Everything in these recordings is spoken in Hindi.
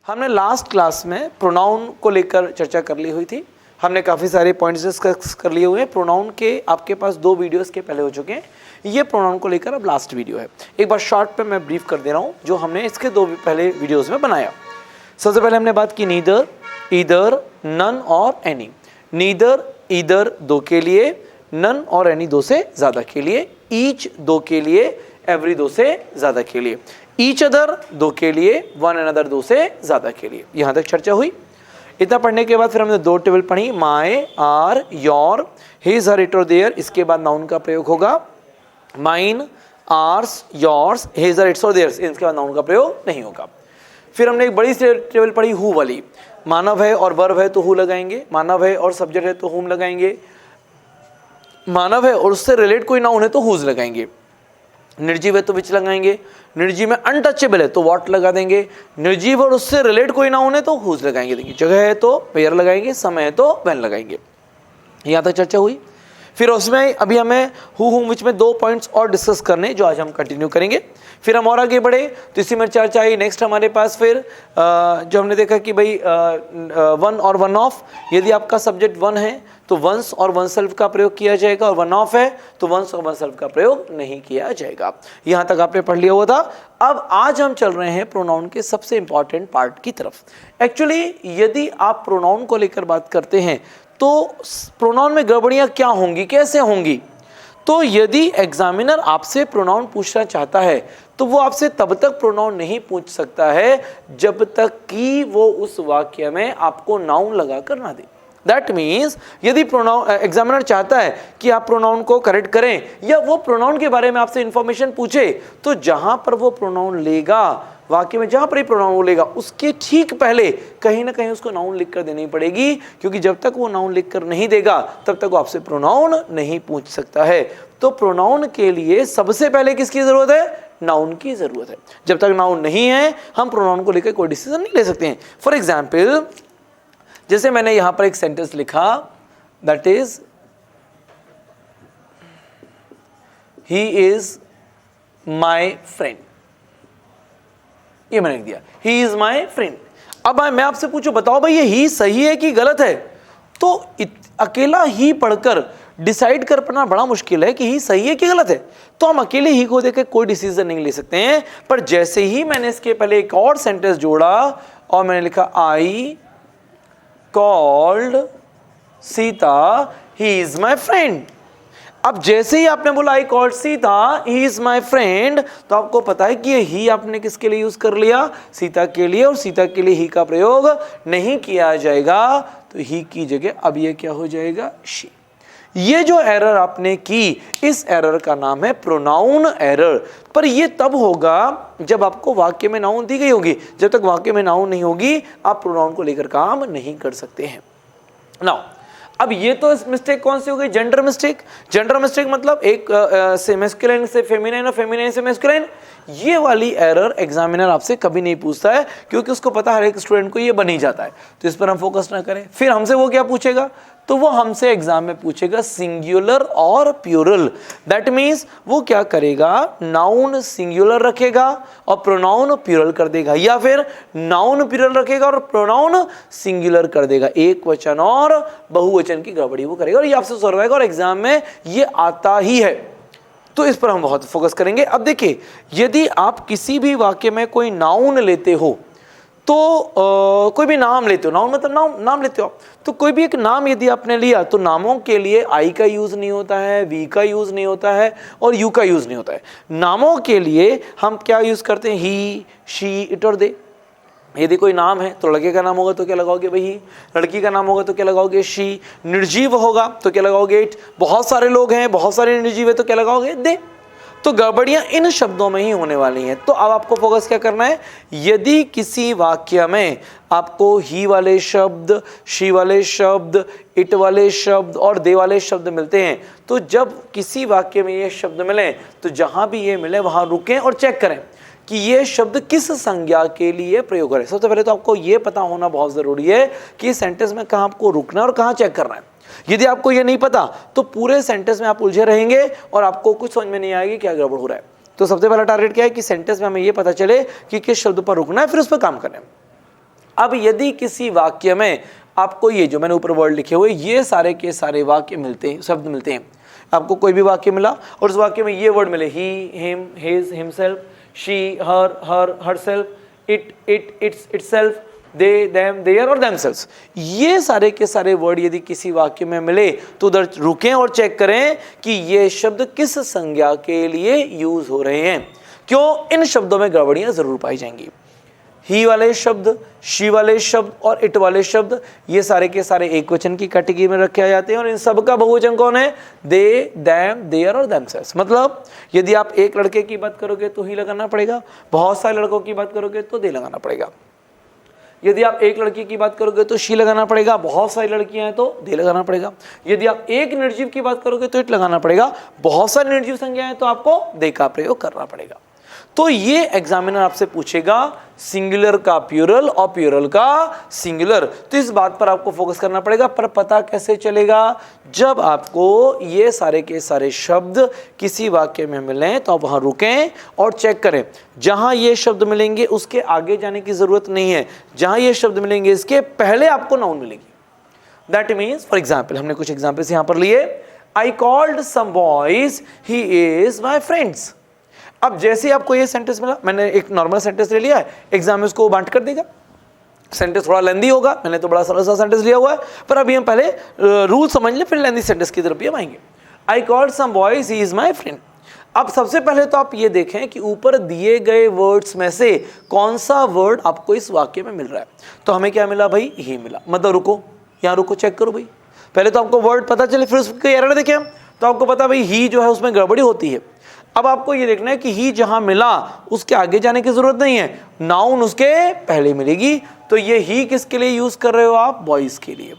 हमने लास्ट क्लास में प्रोनाउन को लेकर चर्चा कर ली हुई थी। हमने काफ़ी सारे पॉइंट्स डिस्कस कर लिए हुए हैं। प्रोनाउन के आपके पास 2 वीडियोस के पहले हो चुके हैं। ये प्रोनाउन को लेकर अब लास्ट वीडियो है। एक बार शॉर्ट पे मैं ब्रीफ कर दे रहा हूँ जो हमने इसके 2 पहले वीडियोस में बनाया। सबसे पहले हमने बात की नीदर, ईदर, नन और एनी। नीदर, ईदर 2 के लिए, नन और एनी 2 से ज़्यादा के लिए, ईच 2 के लिए, एवरी 2 से ज़्यादा के लिए, ईच अदर 2 के लिए, वन अनदर 2 से ज़्यादा के लिए। यहाँ तक चर्चा हुई। इतना पढ़ने के बाद फिर हमने 2 टेबल पढ़ी, my, our, your, his, her, it और देयर। इसके बाद नाउन का प्रयोग होगा mine, ours, yours, his, hers, its और देयर्स। इसके बाद नाउन का प्रयोग नहीं होगा। फिर हमने एक बड़ी सी टेबल पढ़ी हु वाली। मानव है और वर्ब है तो हु लगाएंगे, मानव है और सब्जेक्ट है तो हुम लगाएंगे, मानव है और उससे रिलेट कोई नाउन है तो हुज लगाएंगे, निर्जीव है तो विच लगाएंगे, निर्जीव में अनटचेबल है तो व्हाट लगा देंगे, निर्जीव और उससे रिलेट कोई नाउन है तो हुज लगाएंगे, देखिए जगह है तो वेयर लगाएंगे, समय है तो व्हेन लगाएंगे। यहाँ तक चर्चा हुई। फिर उसमें अभी हमें हु हुम विच में 2 पॉइंट्स और डिस्कस करने जो आज हम कंटिन्यू करेंगे। फिर हम और आगे बढ़े तो इसी में चर्चा आई नेक्स्ट हमारे पास फिर जो हमने देखा कि भाई वन और वन ऑफ। यदि आपका सब्जेक्ट वन है तो वंस और वन सेल्फ का प्रयोग किया जाएगा, और वन ऑफ है तो वंस और वन सेल्फ का प्रयोग नहीं किया जाएगा। यहाँ तक आपने पढ़ लिया हुआ था। अब आज हम चल रहे हैं प्रोनाउन के सबसे इंपॉर्टेंट पार्ट की तरफ। एक्चुअली यदि आप प्रोनाउन को लेकर बात करते हैं तो प्रोनाउन में गड़बड़ियाँ क्या होंगी, कैसे होंगी? तो यदि एग्जामिनर आपसे प्रोनाउन पूछना चाहता है तो वो आपसे तब तक प्रोनाउन नहीं पूछ सकता है जब तक कि वो उस वाक्य में आपको नाउन लगा कर ना दे। दैट मीन्स यदि प्रोनाउन एग्जामिनर चाहता है कि आप प्रोनाउन को करेक्ट करें या वो प्रोनाउन के बारे में आपसे इंफॉर्मेशन पूछे, तो जहां पर वो प्रोनाउन लेगा, वाक्य में जहां पर ही प्रोनाउन वो लेगा, उसके ठीक पहले कहीं ना कहीं उसको नाउन लिख कर देनी पड़ेगी, क्योंकि जब तक वो नाउन लिख कर नहीं देगा तब तक वो आपसे प्रोनाउन नहीं पूछ सकता है। तो प्रोनाउन के लिए सबसे पहले किसकी जरूरत है? नाउन की जरूरत है। जब तक नाउन नहीं है हम प्रोनाउन को लेकर कोई डिसीजन नहीं ले सकते हैं। फॉर एग्जाम्पल, जैसे मैंने यहां पर एक सेंटेंस लिखा, that is he is my friend. ये मैंने लिख दिया, ही इज माई फ्रेंड। अब मैं आपसे पूछूं, बताओ भाई ये ही सही है कि गलत है? तो अकेला ही पढ़कर डिसाइड कर पाना बड़ा मुश्किल है कि ही सही है कि गलत है। तो हम अकेले ही को देकर कोई डिसीजन नहीं ले सकते हैं। पर जैसे ही मैंने इसके पहले एक और सेंटेंस जोड़ा और मैंने लिखा I called Sita he is my friend. अब जैसे ही आपने बोला I called Sita he is my friend, तो आपको पता है कि ये ही आपने किसके लिए यूज कर लिया? सीता के लिए। और सीता के लिए ही का प्रयोग नहीं किया जाएगा, तो ही की जगह अब ये क्या हो जाएगा? शी। ये जो एरर आपने की, इस एरर का नाम है प्रोनाउन एरर। पर ये तब होगा जब आपको वाक्य में नाउन दी गई होगी। जब तक वाक्य में नाउन नहीं होगी आप प्रोनाउन को लेकर काम नहीं कर सकते हैं। नाउ अब ये तो मिस्टेक कौन सी हो गई? Gender mistake. जेंडर मिस्टेक मतलब एक से मैस्कुलिन से फेमिनिन और फेमिनिन से मैस्कुलिन। ये वाली एरर एग्जामिनर आपसे कभी नहीं पूछता है, क्योंकि उसको पता है हर एक स्टूडेंट को ये बन ही जाता है। तो इस पर हम फोकस ना करें। फिर हमसे वो क्या पूछेगा? तो वो हमसे एग्जाम में पूछेगा सिंगुलर और प्लूरल। दैट मीन्स वो क्या करेगा? नाउन सिंगुलर रखेगा और प्रोनाउन प्लूरल कर देगा, या फिर नाउन प्लूरल रखेगा और प्रोनाउन सिंगुलर कर देगा। एक वचन और बहुवचन की गड़बड़ी वो करेगा, और ये आपसे सॉल्व और एग्जाम में ये आता ही है। तो इस पर हम बहुत फोकस करेंगे। अब देखिए, यदि आप किसी भी वाक्य में कोई नाउन लेते हो तो कोई भी नाम लेते हो, नाउन मतलब नाम लेते हो, तो कोई भी एक नाम यदि आपने लिया तो नामों के लिए आई का यूज नहीं होता है, वी का यूज नहीं होता है और यू का यूज नहीं होता है। नामों के लिए हम क्या यूज करते हैं? ही, शी, इट और दे। यदि कोई नाम है तो लड़के का नाम होगा तो क्या लगाओगे? भाई ही। लड़की का नाम होगा तो क्या लगाओगे? शी। निर्जीव होगा तो क्या लगाओगे? इट। बहुत सारे लोग हैं, बहुत सारे निर्जीव है तो क्या लगाओगे? दे। तो गड़बड़ियां इन शब्दों में ही होने वाली हैं। तो अब आपको फोकस क्या करना है? यदि किसी वाक्य में आपको ही वाले शब्द, शी वाले शब्द, इट वाले शब्द और दे वाले शब्द मिलते हैं, तो जब किसी वाक्य में ये शब्द मिले तो जहां भी ये मिले वहां रुकें और चेक करें कि ये शब्द किस संज्ञा के लिए प्रयोग करें। सबसे पहले तो आपको ये पता होना बहुत जरूरी है कि सेंटेंस में कहाँ आपको रुकना है और कहाँ चेक करना है। यदि आपको ये नहीं पता तो पूरे सेंटेंस में आप उलझे रहेंगे और आपको कुछ समझ में नहीं आएगी क्या गड़बड़ हो रहा है। तो सबसे पहला टारगेट क्या है कि सेंटेंस में हमें ये पता चले कि किस शब्द पर रुकना है, फिर उस पर काम करना है। अब यदि किसी वाक्य में आपको ये जो मैंने ऊपर वर्ड लिखे हुए ये सारे के सारे वाक्य मिलते हैं, शब्द मिलते हैं, आपको कोई भी वाक्य मिला और उस वाक्य में ये वर्ड मिले, he, him, his, himself, she, her, herself, it, its, itself, they, them, their और देमसेल्व्स, ये सारे के सारे वर्ड यदि किसी वाक्य में मिले तो उधर रुकें और चेक करें कि ये शब्द किस संज्ञा के लिए यूज हो रहे हैं। क्यों? इन शब्दों में गड़बड़ियां जरूर पाई जाएंगी। ही वाले शब्द, शी वाले शब्द और इट वाले शब्द ये सारे के सारे एक वचन की कैटेगरी में रखे जाते हैं और इन सब का बहुवचन कौन है? दे, देम, देयर और देमसेल्व्स। मतलब यदि आप एक लड़के की बात करोगे तो ही लगाना पड़ेगा, बहुत सारे लड़कों की बात करोगे तो दे लगाना पड़ेगा। यदि आप एक लड़की की बात करोगे तो शी लगाना पड़ेगा, बहुत सारी लड़कियां हैं तो दे लगाना पड़ेगा। यदि आप एक निर्जीव की बात करोगे तो इट लगाना पड़ेगा, बहुत सारी निर्जीव संज्ञाएं हैं तो आपको दे का प्रयोग करना पड़ेगा। तो ये एग्जामिनर आपसे पूछेगा सिंगुलर का प्लूरल और प्लूरल का सिंगुलर, तो इस बात पर आपको फोकस करना पड़ेगा। पर पता कैसे चलेगा? जब आपको ये सारे के सारे शब्द किसी वाक्य में मिलें तो आप वहां रुकें और चेक करें, जहां ये शब्द मिलेंगे उसके आगे जाने की जरूरत नहीं है, जहां ये शब्द मिलेंगे इसके पहले आपको नाउन मिलेगी। दैट मीन्स फॉर एग्जाम्पल, हमने कुछ एग्जाम्पल्स यहां पर लिए, I called some boys, he is my friends. अब जैसे आपको ये सेंटेंस मिला, मैंने एक नॉर्मल सेंटेंस ले लिया है, एग्जाम में उसको बांट कर देगा, सेंटेंस थोड़ा लेंदी होगा, मैंने तो बड़ा सरल सा सेंटेंस लिया हुआ है, पर अभी हम पहले रूल समझ लें फिर लेंदी सेंटेंस की तरफ भी हम आएंगे। I called some boys, he is my friend. अब सबसे पहले तो आप ये देखें कि ऊपर दिए गए वर्ड्स में से कौन सा वर्ड आपको इस वाक्य में मिल रहा है। तो हमें क्या मिला भाई? ही मिला। मतलब रुको, यहाँ रुको, चेक करो भाई, पहले तो आपको वर्ड पता चले फिर उसके एरर देखें हम, तो आपको पता भाई ही जो है उसमें गड़बड़ी होती है। अब आपको ये देखना है कि ही जहां मिला उसके आगे जाने की जरूरत नहीं है, नाउन उसके पहले मिलेगी। तो ये ही किसके लिए यूज कर रहे हो आप? बॉयज के लिए।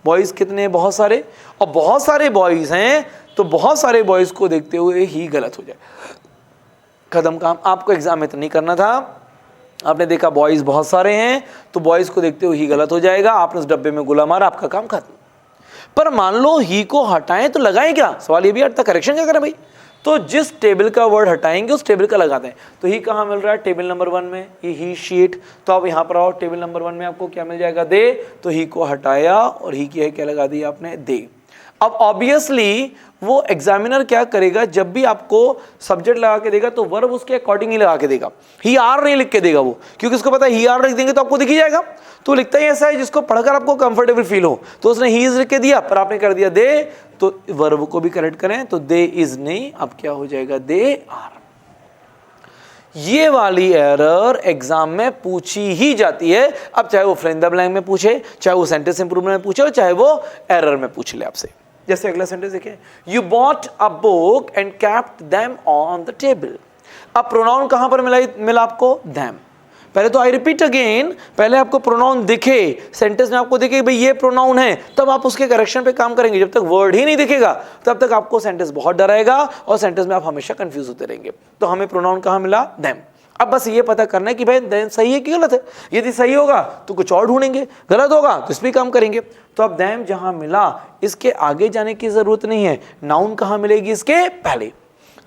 बॉयज कितने? बहुत सारे, और बहुत सारे बॉयज हैं तो बहुत सारे बॉयज को देखते हुए ही गलत हो जाए, खत्म काम। आपको एग्जाम में तो नहीं करना था, आपने देखा बॉयज बहुत सारे हैं तो बॉयज को देखते हुए ही गलत हो जाएगा, आपने उस डब्बे में गोला मारा, आपका काम खत्म। पर मान लो ही को हटाएं तो लगाएं क्या? सवाल ये भी आता, करेक्शन क्या करें भाई? तो जिस टेबल का वर्ड हटाएंगे उस टेबल का लगाते हैं। तो ही कहाँ मिल रहा है? टेबल नंबर 1 में, ये ही शीट। तो आप यहाँ पर आओ, टेबल नंबर 1 में आपको क्या मिल जाएगा? दे। तो ही को हटाया और ही की है क्या लगा दिया आपने? दे। अब ऑब्वियसली वो एग्जामिनर क्या करेगा, जब भी आपको सब्जेक्ट लगा के देगा तो वर्ब उसके अकॉर्डिंग ही लगा के देगा, ही आर नहीं लिख के देगा वो, क्योंकि उसको पता है ही आर लिख देंगे तो आपको दिख ही जाएगा। तो लिखता ही ऐसा है जिसको पढ़कर आपको कंफर्टेबल फील हो, तो उसने ही इज लिख के दिया पर आपने कर दिया दे, तो वर्ब को भी करेक्ट करें तो दे इज नहीं, अब क्या हो जाएगा? They are. ये वाली एरर एग्जाम में पूछी ही जाती है। अब चाहे वो फिल इन द ब्लैंक में पूछे, चाहे वो सेंटेंस इंप्रूवमेंट में पूछे, और चाहे वो एरर में पूछ ले आपसे। जैसे अगला सेंटेंस देखिए, you bought a book and kept them on the table. अब प्रोनाउन कहां पर मिला आपको? देम। पहले तो आई रिपीट अगेन, पहले आपको प्रोनाउन दिखे, सेंटेंस में आपको दिखे भाई ये प्रोनाउन है, तब आप उसके करेक्शन पे काम करेंगे। जब तक वर्ड ही नहीं दिखेगा तब तक आपको सेंटेंस बहुत डराएगा और सेंटेंस में आप हमेशा कंफ्यूज होते रहेंगे। तो हमें प्रोनाउन कहां मिला? देम। अब बस ये पता करना है कि भाई देम सही है कि गलत है। यदि सही होगा तो कुछ और ढूंढेंगे, गलत होगा तो इस पर काम करेंगे। तो अब देम जहां मिला इसके आगे जाने की जरूरत नहीं है, नाउन कहां मिलेगी? इसके पहले।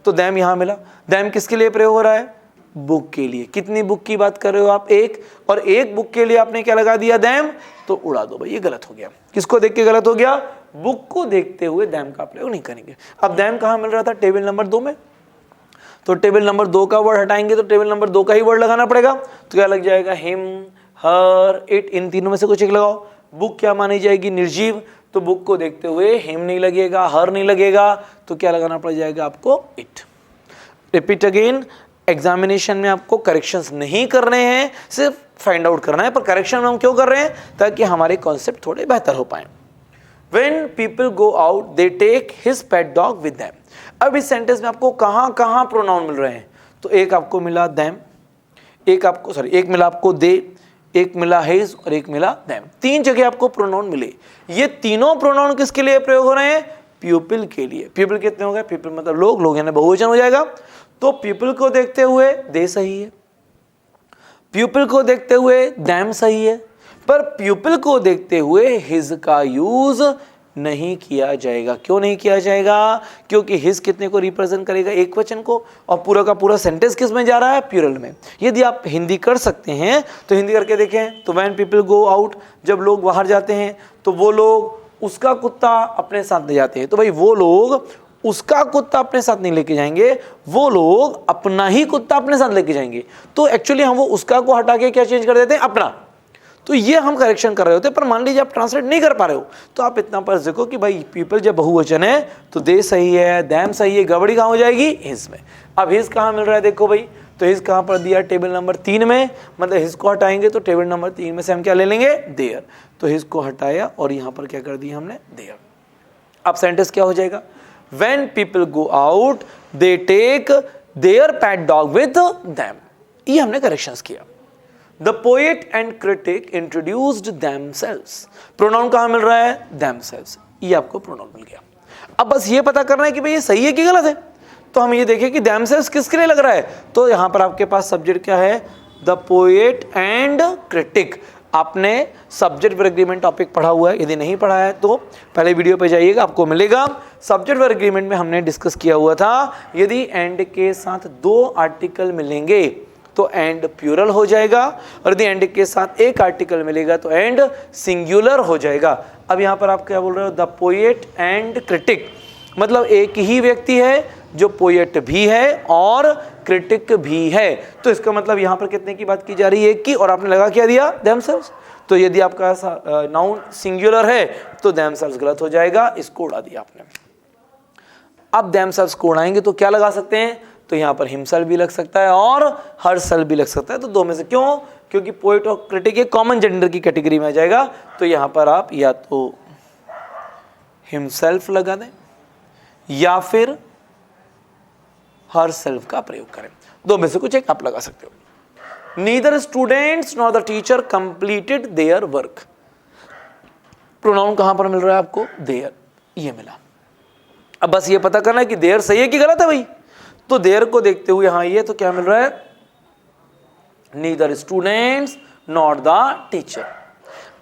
तो देम यहां मिला। देम किसके लिए प्रयोग हो रहा है? बुक के लिए। कितनी बुक की बात कर रहे हो आप? एक। और एक बुक के लिए आपने क्या लगा दिया? देम। तो उड़ा दो भाई, ये गलत हो गया। किसको देख के गलत हो गया? बुक को देखते हुए देम का प्रयोग नहीं करेंगे। अब देम कहां मिल रहा था? टेबल नंबर 2 में। तो टेबल नंबर 2 का वर्ड हटाएंगे तो टेबल नंबर 2 का ही वर्ड लगाना पड़ेगा। तो क्या लग जाएगा? हिम, हर, इट, इन तीनों में से कुछ एक लगाओ। बुक क्या मानी जाएगी? निर्जीव। तो बुक को देखते हुए हिम नहीं लगेगा, हर नहीं लगेगा, तो क्या लगाना पड़ जाएगा आपको? इट। रिपीट अगेन, एग्जामिनेशन में आपको करेक्शंस नहीं करने हैं, सिर्फ फाइंड आउट करना है। पर करेक्शन हम क्यों कर रहे हैं? ताकि हमारे कॉन्सेप्ट थोड़े बेहतर हो पाए। When people go out, they take his pet dog with them. अब इस सेंटेंस में आपको कहां कहां प्रोनाउन मिल रहे हैं? तो एक आपको मिला them, एक मिला आपको they, एक मिला his और एक मिला them। 3 जगह आपको प्रोनाउन मिले। ये तीनों प्रोनाउन किसके लिए प्रयोग हो रहे हैं? पीपल के लिए। पीपल कितने हो गए? पीपल मतलब लोग यानी बहुवचन हो जाएगा। तो पीपल को देखते हुए दे सही है, पीपल को देखते हुए them सही है, पर पीपल को देखते हुए हिज का यूज नहीं किया जाएगा। क्यों नहीं किया जाएगा? क्योंकि हिज कितने को रिप्रेजेंट करेगा? एक वचन को, और पूरा का पूरा सेंटेंस किस में जा रहा है? प्लूरल में। यदि आप हिंदी कर सकते हैं तो हिंदी करके देखें। तो व्हेन पीपल गो आउट, जब लोग बाहर जाते हैं तो वो लोग उसका कुत्ता अपने साथ ले जाते हैं। तो भाई वो लोग उसका कुत्ता अपने साथ नहीं लेके जाएंगे, वो लोग अपना ही कुत्ता अपने साथ लेके जाएंगे। तो एक्चुअली हम वो उसका को हटा के क्या चेंज कर देते हैं? अपना। तो ये हम करेक्शन कर रहे होते हैं, पर मान लीजिए आप ट्रांसलेट नहीं कर पा रहे हो तो आप इतना पर देखो कि भाई पीपल जब बहुवचन है तो दे सही है, दैम सही है, गड़बड़ी कहाँ हो जाएगी? हिज में। अब हिज कहाँ मिल रहा है? देखो भाई, तो हिज कहाँ पर दिया? टेबल नंबर 3 में। मतलब हिज को हटाएंगे तो टेबल नंबर 3 में से हम क्या ले लेंगे? देयर। तो हिज को हटाया और यहाँ पर क्या कर दिया हमने? देयर। अब सेंटेंस क्या हो जाएगा? When people go out, they take their pet dog with them. ये हमने करेक्शंस किया। The poet and critic introduced themselves. Pronoun कहाँ मिल रहा है? themselves. ये आपको प्रोनाउन मिल गया। अब बस ये पता करना है कि भाई ये सही है कि गलत है। तो हम ये देखें कि themselves किसके लिए लग रहा है। तो यहाँ पर आपके पास सब्जेक्ट क्या है? The poet and critic। आपने सब्जेक्ट वर्ब एग्रीमेंट टॉपिक पढ़ा हुआ है, यदि नहीं पढ़ा है तो पहले वीडियो पे जाइएगा, आपको मिलेगा। सब्जेक्ट वर्ब एग्रीमेंट में हमने डिस्कस किया हुआ था, यदि एंड के साथ 2 आर्टिकल मिलेंगे तो एंड प्लूरल हो जाएगा, और यदि एंड के साथ एक आर्टिकल मिलेगा तो एंड सिंगुलर हो जाएगा। अब यहाँ पर आप क्या बोल रहे हो? द पोएट एंड क्रिटिक, मतलब एक ही व्यक्ति है जो पोएट भी है और क्रिटिक भी है। तो इसका मतलब यहाँ पर कितने की बात की जा रही है? एक की, और आपने लगा क्या दिया? themselves। तो यदि आपका नाउन सिंगुलर है तो themselves गलत हो जाएगा, इसको उड़ा दिया आपने। अब themselves को उड़ाएंगे तो क्या लगा सकते हैं? तो यहाँ पर himself भी लग सकता है और herself भी लग सकता है। तो 2 में से, क्यों? क्योंकि पोएट और क्रिटिक एक कॉमन जेंडर की कैटेगरी में आ जाएगा। तो यहाँ पर आप या तो himself लगा दें या फिर herself का प्रयोग करें। 2 में से कुछ एक आप लगा सकते हो। Neither students nor the teacher completed their work। Pronoun कहां पर मिल रहा है आपको? देयर, ये मिला। अब बस ये पता करना है कि देयर सही है कि गलत है भाई। तो देयर को देखते हुए यहां ये तो क्या मिल रहा है? Neither students nor the teacher।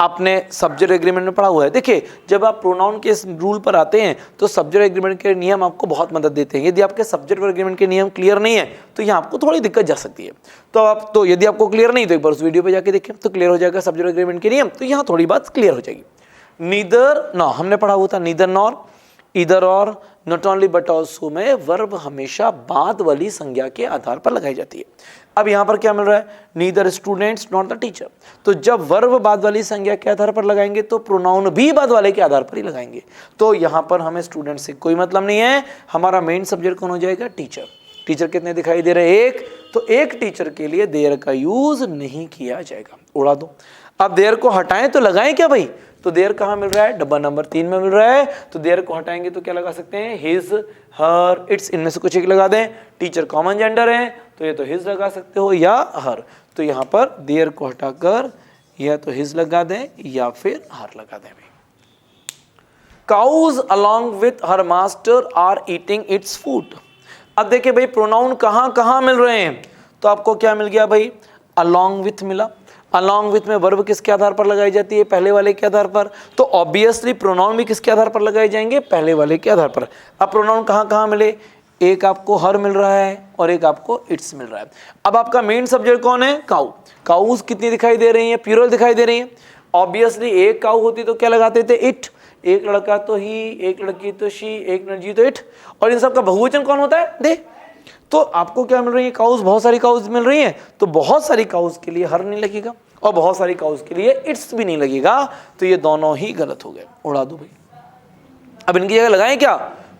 आपने सब्जेक्ट एग्रीमेंट में पढ़ा हुआ है। देखिए, जब आप प्रोनाउन के इस रूल पर आते हैं तो सब्जेक्ट एग्रीमेंट के नियम आपको बहुत मदद देते हैं। यदि आपके सब्जेक्ट एग्रीमेंट के नियम क्लियर नहीं है तो यहाँ आपको थोड़ी दिक्कत जा सकती है। तो यदि आपको क्लियर नहीं तो एक बार उस वीडियो पे जाके देखें तो क्लियर हो जाएगा सब्जेक्ट एग्रीमेंट के नियम। तो यहाँ थोड़ी बात क्लियर हो जाएगी। नीदर नॉ हमने पढ़ा हुआ था, नीदर नॉर, इधर और, नॉट ओनली बट ऑल्सो में वर्ब हमेशा बाद वाली संज्ञा के आधार पर लगाई जाती है। अब यहाँ पर क्या मिल रहा है? Neither students not the teacher. तो जब वर्ब बाद वाली संज्ञा के आधार पर लगाएंगे तो प्रोनाउन भी बाद वाले के आधार पर ही लगाएंगे। तो यहाँ पर हमें स्टूडेंट से कोई मतलब नहीं है, हमारा मेन सब्जेक्ट कौन हो जाएगा? टीचर। टीचर कितने दिखाई दे रहे हैं? एक। तो एक टीचर के लिए देयर का यूज नहीं किया जाएगा, उड़ा दो। अब देयर को हटाएं तो लगाएं क्या भाई? तो देयर कहाँ मिल रहा है? डब्बा नंबर 3 में मिल रहा है। तो देयर को हटाएंगे तो क्या लगा सकते हैं? हिज, हर, इट्स, इनमें से कुछ एक लगा दें। टीचर कॉमन जेंडर है तो ये तो हिज लगा सकते हो या हर। तो यहाँ पर देयर को हटाकर या तो हिज लगा दें या फिर हर लगा दें। Cows along with her master are eating its food. अब देखिए भाई, प्रोनाउन कहाँ कहाँ मिल रहे हैं? तो आपको क्या मिल गया भाई? अलॉन्ग विथ मिला। अलॉन्ग विथ में वर्ब किसके आधार पर लगाई जाती है? पहले वाले के आधार पर। तो ऑब्वियसली प्रोनाउन भी किसके आधार पर लगाए जाएंगे? पहले वाले के आधार पर। अब प्रोनाउन कहाँ कहाँ मिले? एक आपको हर मिल रहा है और एक आपको इट्स मिल रहा है। अब आपका मेन सब्जेक्ट कौन है? काउ। काउज कितनी दिखाई दे रही है? प्लूरल दिखाई दे रही है। ऑब्वियसली एक काउ होती तो क्या लगाते थे? इट। एक लड़का तो ही, एक लड़की तो शी, एक लड़की तो इट। और इन सब का बहुवचन कौन होता है? दे। तो आपको क्या मिल रही है? काउज, बहुत सारी काउज मिल रही है। तो बहुत सारी काउज के लिए हर नहीं लगेगा और बहुत सारी काउज के लिए इट्स भी नहीं लगेगा। तो ये दोनों ही गलत हो गए, उड़ा दो भाई। अब इनकी जगह लगाएं क्या?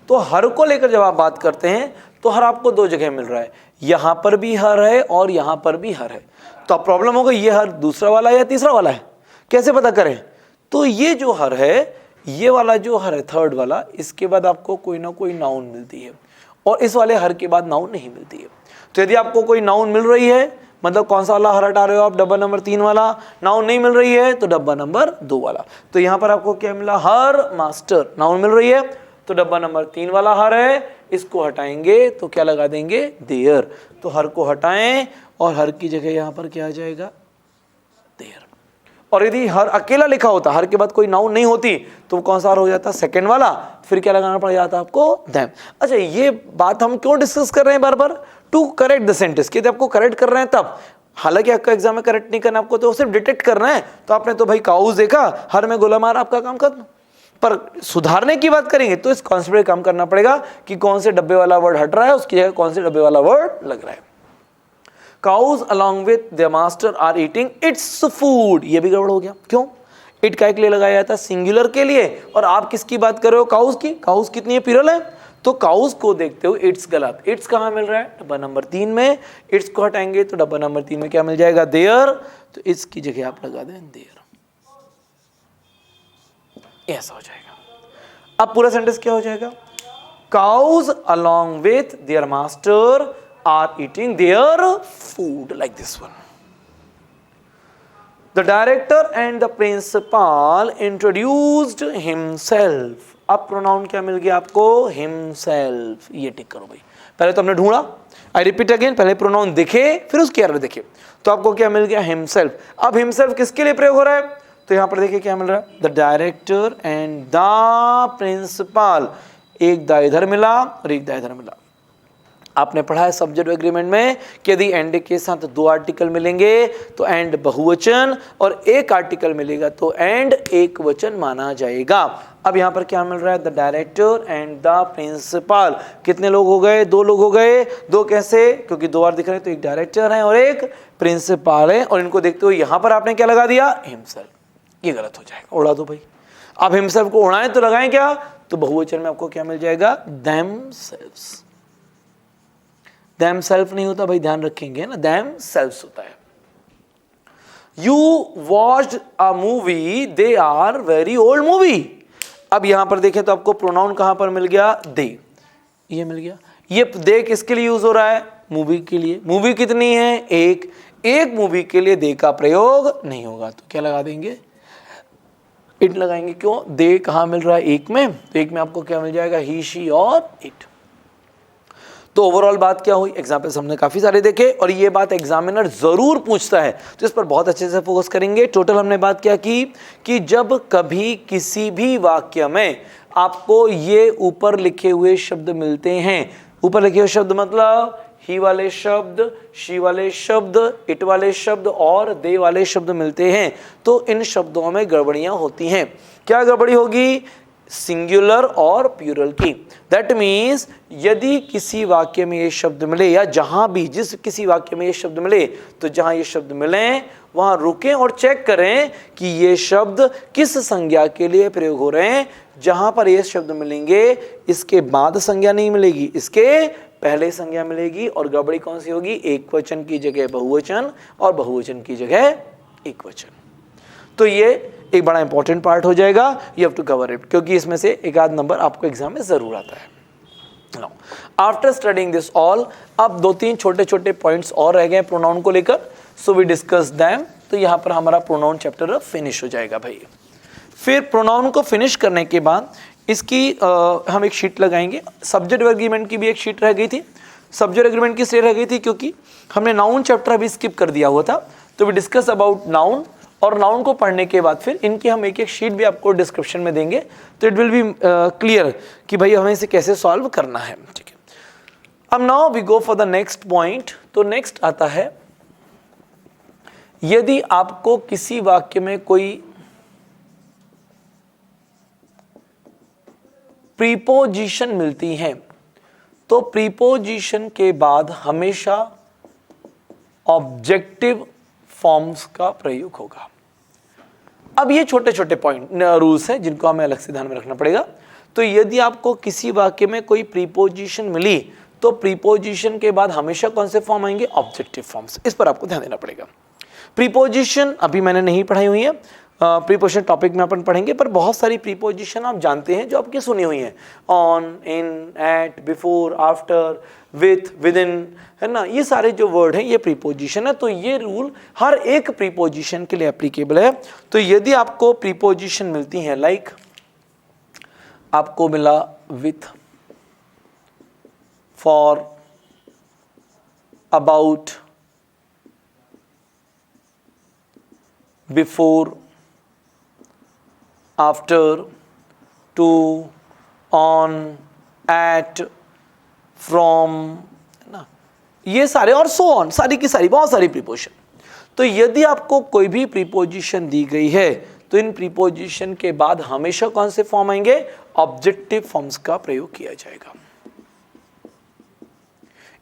तो हर को लेकर जब आप बात करते हैं तो हर आपको 2 जगह मिल रहा है, यहां पर भी हर है और यहां पर भी हर है। तो अब प्रॉब्लम होगा, ये हर दूसरा वाला है या तीसरा वाला है, कैसे पता करें? तो ये जो हर है, ये वाला जो हर है थर्ड वाला, इसके बाद आपको कोई ना कोई नाउन मिलती है और इस वाले हर के बाद नाउन नहीं मिलती है। तो यदि आपको कोई नाउन मिल रही है, मतलब कौन सा वाला हर हटा रहे हो आप? डब्बा नंबर 3 वाला। नाउन नहीं मिल रही है तो डब्बा नंबर 2 वाला। तो यहाँ पर आपको क्या मिला? हर मास्टर। नाउन मिल रही है तो डब्बा नंबर 3 वाला हर है, इसको हटाएंगे तो क्या लगा देंगे? देयर। तो हर को हटाएं और हर की जगह यहाँ पर क्या आ जाएगा? देयर। और यदि हर अकेला लिखा होता, हर के बाद कोई नाउन नहीं होती, तो वो कौन सा हो जाता, सेकंड वाला, फिर क्या लगाना पड़ जाता आपको, देम। अच्छा, ये बात हम क्यों डिस्कस कर रहे हैं बार बार, टू करेक्ट द सेंटेंस, कि आपको करेक्ट कर रहे हैं तब, हालांकि आपका एग्जाम में करेक्ट नहीं करना, आपको तो सिर्फ डिटेक्ट करना है। तो आपने तो भाई काउस देखा, हर में गोला मारा, आपका काम खत्म। पर सुधारने की बात करेंगे तो इस कॉन्सेप्ट पे काम करना पड़ेगा कि कौन से डब्बे वाला वर्ड हट रहा है, उसकी जगह कौन से डब्बे वाला वर्ड लग रहा है। Cows along with their master are eating its food, ये भी गड़बड़ हो गया। क्यों? इट काय के लिए लगाया जाता है, सिंगुलर के लिए, और आप किसकी बात कर रहे हो, काउस की। काउस कितनी है, प्लूरल है, तो काउस को देखते हो इट्स गलत। इट्स कहाँ मिल रहा है, डब्बा नंबर 3 में। इट्स को हटाएंगे तो डब्बा नंबर 3 में क्या मिल जाएगा, देयर, तो इट्स की जगह आप लगा दें देयर, ऐसा हो जाएगा। अब पूरा सेंटेंस क्या हो जाएगा, cows along with their master are eating their food, like this one. The director and the principal introduced himself. अब प्रोनाउन क्या मिल गया आपको, himself, ये टिक करो भाई। पहले तो हमने ढूंढा, आई रिपीट अगेन, पहले प्रोनाउन दिखे फिर उसके अर्थ दिखे, तो आपको क्या मिल गया, himself। अब himself किसके लिए प्रयोग हो रहा है, तो यहां पर देखिए क्या मिल रहा है, the director and the principal, एक द इधर मिला और एक द इधर मिला। आपने पढ़ा है सब्जेक्ट एग्रीमेंट में कि यदि एंड के साथ 2 आर्टिकल मिलेंगे तो एंड बहुवचन, और एक आर्टिकल मिलेगा तो एंड एक वचन माना जाएगा। अब यहाँ पर क्या मिल रहा है, the director and the principal, कितने लोग हो गए, 2 लोग हो गए। 2 कैसे, क्योंकि 2 बार दिख रहे हैं, तो एक डायरेक्टर है और एक प्रिंसिपल है, और इनको देखते हुए यहाँ पर आपने क्या लगा दिया, हिमसेल्फ, ये गलत हो जाएगा, उड़ा दो भाई। आप हिमसेल्फ को उड़ाएं तो लगाएं क्या, तो बहुवचन में आपको क्या मिल जाएगा, देमसेल्व्स। themselves नहीं होता भाई, ध्यान रखेंगे ना, themselves होता है। You watched a movie, they are very old movie। अब यहां पर देखें तो आपको प्रोनाउन कहां पर मिल गया, they, ये मिल गया। ये they किसके लिए यूज हो रहा है, मूवी के लिए। मूवी कितनी है, एक मूवी के लिए they का प्रयोग नहीं होगा, तो क्या लगा देंगे, it लगाएंगे। क्यों, they कहां मिल रहा है, एक में, तो एक में आपको क्या मिल जाएगा, he, she और it। तो ओवरऑल बात क्या हुई, एग्जाम्पल्स हमने काफी सारे देखे, और ये बात एग्जामिनर जरूर पूछता है, तो इस पर बहुत अच्छे से फोकस करेंगे। टोटल हमने बात क्या की कि जब कभी किसी भी वाक्य में आपको ये ऊपर लिखे हुए शब्द मिलते हैं, ऊपर लिखे हुए शब्द मतलब ही वाले शब्द, शी वाले शब्द, इट वाले शब्द और दे वाले शब्द मिलते हैं, तो इन शब्दों में गड़बड़ियां होती हैं। क्या गड़बड़ी होगी, सिंगुलर और प्लूरल की। दैट मीन्स यदि किसी वाक्य में ये शब्द मिले, या जहां भी जिस किसी वाक्य में ये शब्द मिले, तो जहां ये शब्द मिले वहां रुकें और चेक करें कि ये शब्द किस संज्ञा के लिए प्रयोग हो रहे हैं। जहां पर ये शब्द मिलेंगे इसके बाद संज्ञा नहीं मिलेगी, इसके पहले संज्ञा मिलेगी, और गड़बड़ी कौन सी होगी, एक वचन की जगह बहुवचन और बहुवचन की जगह एक वचन। तो ये एक बड़ा इंपॉर्टेंट पार्ट हो जाएगा, you have to cover it, क्योंकि इसमें से एक आध नंबर आपको एग्जाम में जरूर आता है। आफ्टर स्टडिंग दिस ऑल, अब 2-3 छोटे छोटे पॉइंट्स और रह गए प्रोनाउन को लेकर, सो वी डिस्कस दैम। तो यहाँ पर हमारा प्रोनाउन चैप्टर फिनिश हो जाएगा भाई। फिर प्रोनाउन को फिनिश करने के बाद इसकी हम एक शीट लगाएंगे। सब्जेक्ट एग्रीमेंट की भी एक शीट रह गई थी। सब्जेक्ट एग्रीमेंट किस लिए रह गई थी, क्योंकि हमने नाउन चैप्टर अभी स्किप कर दिया हुआ था, तो वी डिस्कस अबाउट नाउन, और नाउन को पढ़ने के बाद फिर इनकी हम एक एक शीट भी आपको डिस्क्रिप्शन में देंगे, तो इट विल बी क्लियर कि भाई हमें इसे कैसे सॉल्व करना है। ठीक है, अब now we go for the next point. तो नेक्स्ट आता है, यदि आपको किसी वाक्य में कोई प्रीपोजिशन मिलती है, तो प्रीपोजिशन के बाद हमेशा ऑब्जेक्टिव फॉर्म्स का प्रयोग होगा। अब ये छोटे छोटे पॉइंट रूल्स हैं जिनको हमें अलग से ध्यान में रखना पड़ेगा। तो यदि आपको किसी वाक्य में कोई प्रीपोजिशन मिली, तो प्रीपोजिशन के बाद हमेशा कौन से फॉर्म आएंगे, ऑब्जेक्टिव फॉर्म्स। इस पर आपको ध्यान देना पड़ेगा। प्रीपोजिशन अभी मैंने नहीं पढ़ाई हुई है, प्रीपोजिशन टॉपिक में अपन पढ़ेंगे, पर बहुत सारी प्रीपोजिशन आप जानते हैं जो आपकी सुनी हुई हैं, on, in, at, before, after, with, within, है ना, ये सारे जो वर्ड हैं ये प्रीपोजिशन है। तो ये रूल हर एक प्रीपोजिशन के लिए एप्लीकेबल है। तो यदि आपको प्रीपोजिशन मिलती हैं, लाइक आपको मिला with, for, about, before, after, to, on, at, from, ना, ये सारे और सो ऑन, सारी की सारी बहुत सारी प्रीपोजिशन। तो यदि आपको कोई भी प्रीपोजिशन दी गई है तो इन प्रीपोजिशन के बाद हमेशा कौन से फॉर्म आएंगे? ऑब्जेक्टिव फॉर्म्स का प्रयोग किया जाएगा।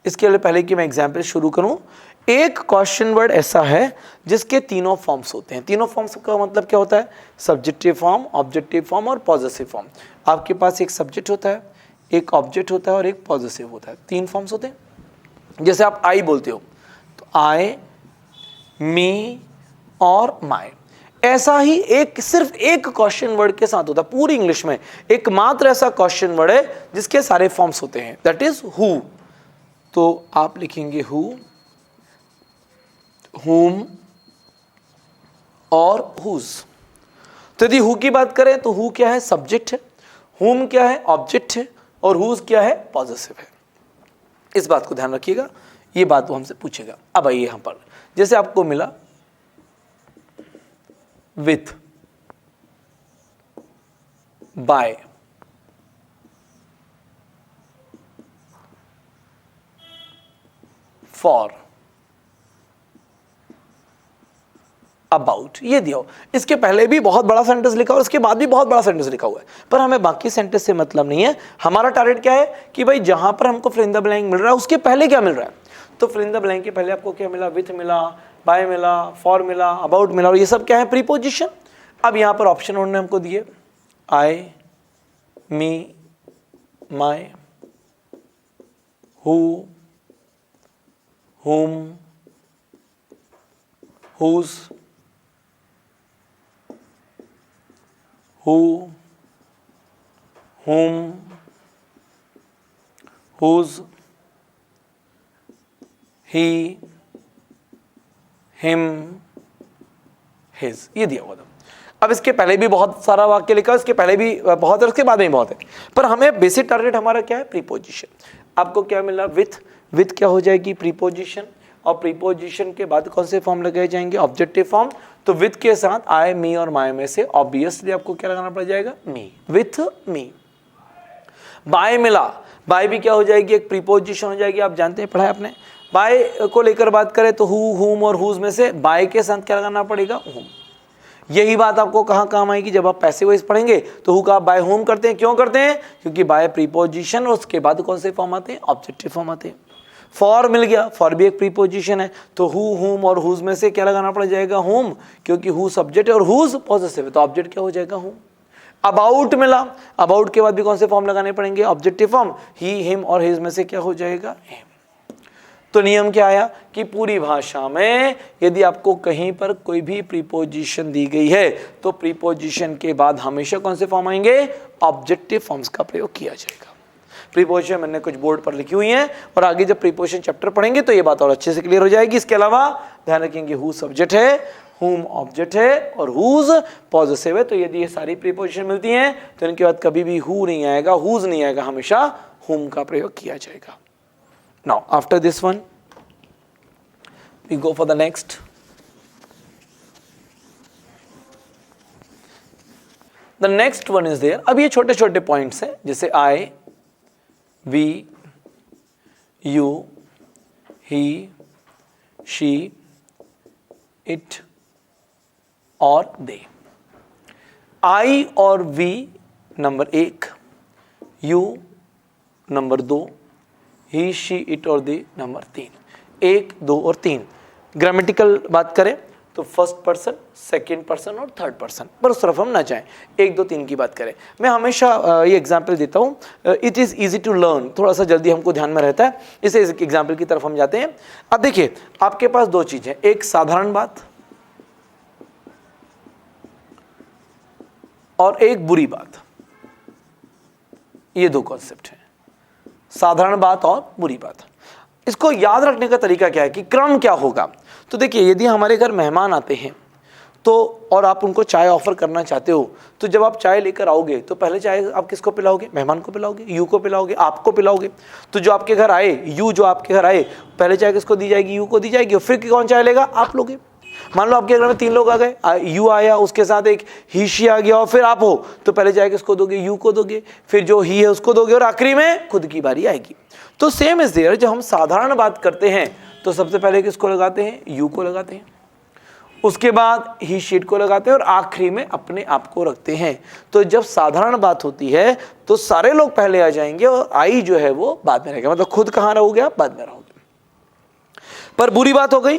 इसके लिए पहले कि मैं एग्जाम्पल शुरू करूं, एक क्वेश्चन वर्ड ऐसा है जिसके तीनों फॉर्म्स होते हैं। तीनों फॉर्म्स का मतलब क्या होता है? सब्जेक्टिव फॉर्म, ऑब्जेक्टिव फॉर्म और पॉजेसिव फॉर्म। आपके पास एक सब्जेक्ट होता है, एक ऑब्जेक्ट होता है और एक पॉजेसिव होता है। तीन फॉर्म्स होते हैं। जैसे आप आई बोलते हो तो आई, मी और माई। ऐसा ही एक सिर्फ एक क्वेश्चन वर्ड के साथ होता है पूरी इंग्लिश में। एकमात्र ऐसा क्वेश्चन वर्ड है जिसके सारे फॉर्म्स होते हैं, दैट इज हु। तो आप लिखेंगे हु, whom और whose। तो यदि हु की बात करें तो हु क्या है? सब्जेक्ट है, whom क्या है? ऑब्जेक्ट है, और whose क्या है? पॉजेसिव है। इस बात को ध्यान रखिएगा, ये बात वो हमसे पूछेगा। अब आइए यहां पर, जैसे आपको मिला विथ, बाय, फॉर, अबाउट, ये दिया हो। इसके पहले भी बहुत बड़ा सेंटेंस लिखा और उसके बाद भी बहुत बड़ा सेंटेंस लिखा हुआ है, पर हमें बाकी सेंटेंस से मतलब नहीं है। हमारा टारगेट क्या है कि भाई जहां पर हमको फिल इन द ब्लैंक मिल रहा है उसके पहले क्या मिल रहा है। तो फिल इन द ब्लैंक के पहले आपको क्या मिला? विथ मिला, बाय मिला, फॉर मिला, अबाउट मिला, और ये सब क्या है? प्रीपोजिशन। अब यहां पर ऑप्शन उन्होंने हमको दिए, आई, मी, माई, who, whom, whose, who, whom, whose, he, him, his, ये दिया हुआ था। अब इसके पहले भी बहुत सारा वाक्य लिखा है, इसके पहले भी बहुत है, उसके बाद में बहुत है, पर हमें बेसिक टारगेट हमारा क्या है? प्रीपोजिशन। आपको क्या मिला? विथ। विथ क्या हो जाएगी? प्रीपोजिशन, और प्रीपोजिशन के बाद कौन से फॉर्म लगाए जाएंगे? Objective form. तो विथ के साथ आई, मी और माई में से ऑब्वियसली आपको क्या लगाना पड़ जाएगा? मी, विथ मी। बाय मिला, बाय भी क्या हो जाएगी? एक प्रीपोजिशन हो जाएगी। आप जानते हैं, पढ़ा है आपने। बाय को लेकर बात करें तो हु, हुम और हुज में से बाय के साथ क्या लगाना पड़ेगा? हुम। यही बात आपको कहाँ काम आएगी? जब आप पैसिव वॉइस पढ़ेंगे तो हु का आप बाय होम करते हैं। क्यों करते हैं? क्योंकि बाय प्रीपोजिशन और उसके बाद कौन से फॉर्म आते हैं? ऑब्जेक्टिव फॉर्म आते हैं। फॉर मिल गया, फॉर भी एक प्रीपोजिशन है, तो हु, हुम और हुज में से क्या लगाना पड़ जाएगा? हुम, क्योंकि हु सब्जेक्ट है और हुज पॉजेसिव है, तो ऑब्जेक्ट क्या हो जाएगा? हुम। अबाउट मिला, अबाउट के बाद भी कौन से फॉर्म लगाने पड़ेंगे? Objective form. ही, हिम और हिज में से क्या हो जाएगा? हिम। तो नियम क्या आया कि पूरी भाषा में यदि आपको कहीं पर कोई भी प्रीपोजिशन दी गई है तो प्रीपोजिशन के बाद हमेशा कौन से फॉर्म आएंगे? ऑब्जेक्टिव फॉर्म्स का प्रयोग किया जाएगा। प्रीपोजिशन मैंने कुछ बोर्ड पर लिखी हुई हैं और आगे जब प्रीपोजिशन चैप्टर पढ़ेंगे तो ये बात और अच्छे से क्लियर हो जाएगी। इसके अलावा ध्यान रखेंगे हु सब्जेक्ट है, हुम ऑब्जेक्ट है और हुज पॉजेसिव है। तो यदि ये सारी प्रीपोजिशन मिलती हैं तो इनके बाद कभी भी हु नहीं आएगा, हुज नहीं आएगा, हमेशा हुम का प्रयोग किया जाएगा। Now, after this one, we go for the next. The next one is there. अब ये छोटे छोटे पॉइंट्स हैं, जैसे I, we, you, he, she, it और they. I और we number 1, you number 2, he, she, it और दे नंबर 3। 1, 2 और 3। ग्रामेटिकल बात करें तो फर्स्ट पर्सन, सेकंड पर्सन और थर्ड पर्सन, पर उस तरफ हम ना जाएं। 1, 2, 3 की बात करें। मैं हमेशा ये एग्जाम्पल देता हूँ, it is easy to learn, थोड़ा सा जल्दी हमको ध्यान में रहता है, इसे एग्जाम्पल की तरफ हम जाते हैं। अब देखिए, आपके पास दो चीज़ें, एक साधारण बात और एक बुरी बात। ये दो कॉन्सेप्ट हैं, साधारण बात और बुरी बात। इसको याद रखने का तरीका क्या है कि क्रम क्या होगा। तो देखिए, यदि हमारे घर मेहमान आते हैं तो और आप उनको चाय ऑफर करना चाहते हो, तो जब आप चाय लेकर आओगे तो पहले चाय आप किसको पिलाओगे? मेहमान को पिलाओगे, यू को पिलाओगे, आपको पिलाओगे। तो जो आपके घर आए, यू जो आपके घर आए, पहले चाय किसको दी जाएगी? यू को दी जाएगी, और फिर कौन चाय लेगा? आप लोगे। मान लो आपके घर में 3 लोग आ गए, यू आया, उसके साथ एक ही शी आ गया और फिर आप हो, तो पहले जाके किसको दोगे, यू को दोगे, फिर जो ही है उसको दोगे और आखिरी में खुद की बारी आएगी। तो सेम इज देयर, जब हम साधारण बात करते हैं तो सबसे पहले किसको लगाते हैं, यू को लगाते हैं, उसके बाद ही शीट को लगाते हैं और आखिरी में अपने आप को रखते हैं। तो जब साधारण बात होती है तो सारे लोग पहले आ जाएंगे और आई जो है वो बाद में रहेगा, मतलब खुद कहाँ रहोगे आप, बाद में रहोगे। पर बुरी बात हो गई,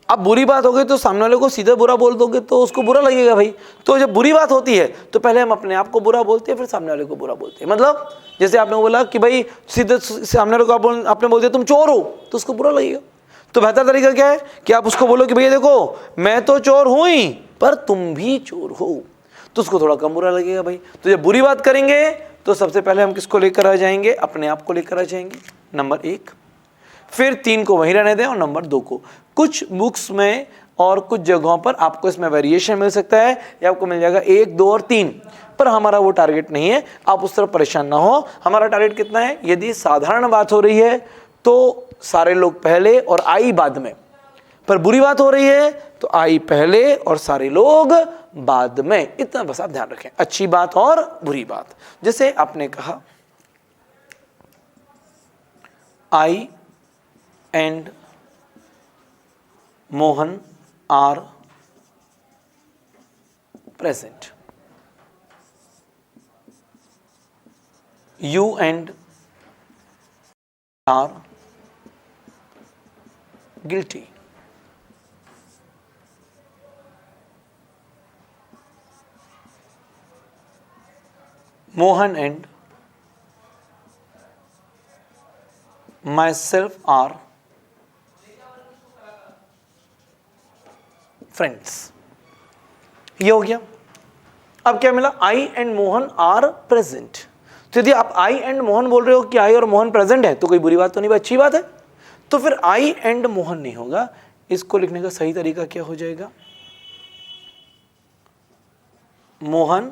अब बुरी बात हो गई तो सामने वाले को सीधे बुरा बोल दोगे तो उसको बुरा लगेगा भाई। तो जब बुरी बात होती है तो पहले हम अपने आप को बुरा बोलते हैं, फिर सामने वाले को बुरा बोलते हैं। मतलब जैसे आपने बोला कि भाई सीधे सामने वाले को आपने बोल दिया तुम चोर हो, तो उसको बुरा लगेगा। तो बेहतर तरीका क्या है कि आप उसको बोलो कि भैया देखो मैं तो चोर हूं ही, पर तुम भी चोर हो, तो उसको थोड़ा कम बुरा लगेगा भाई। तो जब बुरी बात करेंगे तो सबसे पहले हम किसको लेकर आ जाएंगे, अपने आप को लेकर आ जाएंगे, नंबर 1, फिर 3 को वहीं रहने दें और नंबर 2 को। कुछ बुक्स में और कुछ जगहों पर आपको इसमें वेरिएशन मिल सकता है, या आपको मिल जाएगा 1, 2 और 3, पर हमारा वो टारगेट नहीं है, आप उस तरफ परेशान ना हो। हमारा टारगेट कितना है, यदि साधारण बात हो रही है तो सारे लोग पहले और आई बाद में, पर बुरी बात हो रही है तो आई पहले और सारे लोग बाद में। इतना बस आप ध्यान रखें, अच्छी बात और बुरी बात। जैसे आपने कहा I and Mohan are present, you and are guilty. Mohan and myself are friends. ये हो गया। अब क्या मिला, आई एंड मोहन आर प्रेजेंट। तो यदि आप आई एंड मोहन बोल रहे हो कि आई और मोहन प्रेजेंट है तो कोई बुरी बात तो नहीं, अच्छी बात है। तो फिर आई एंड मोहन नहीं होगा, इसको लिखने का सही तरीका क्या हो जाएगा, Mohan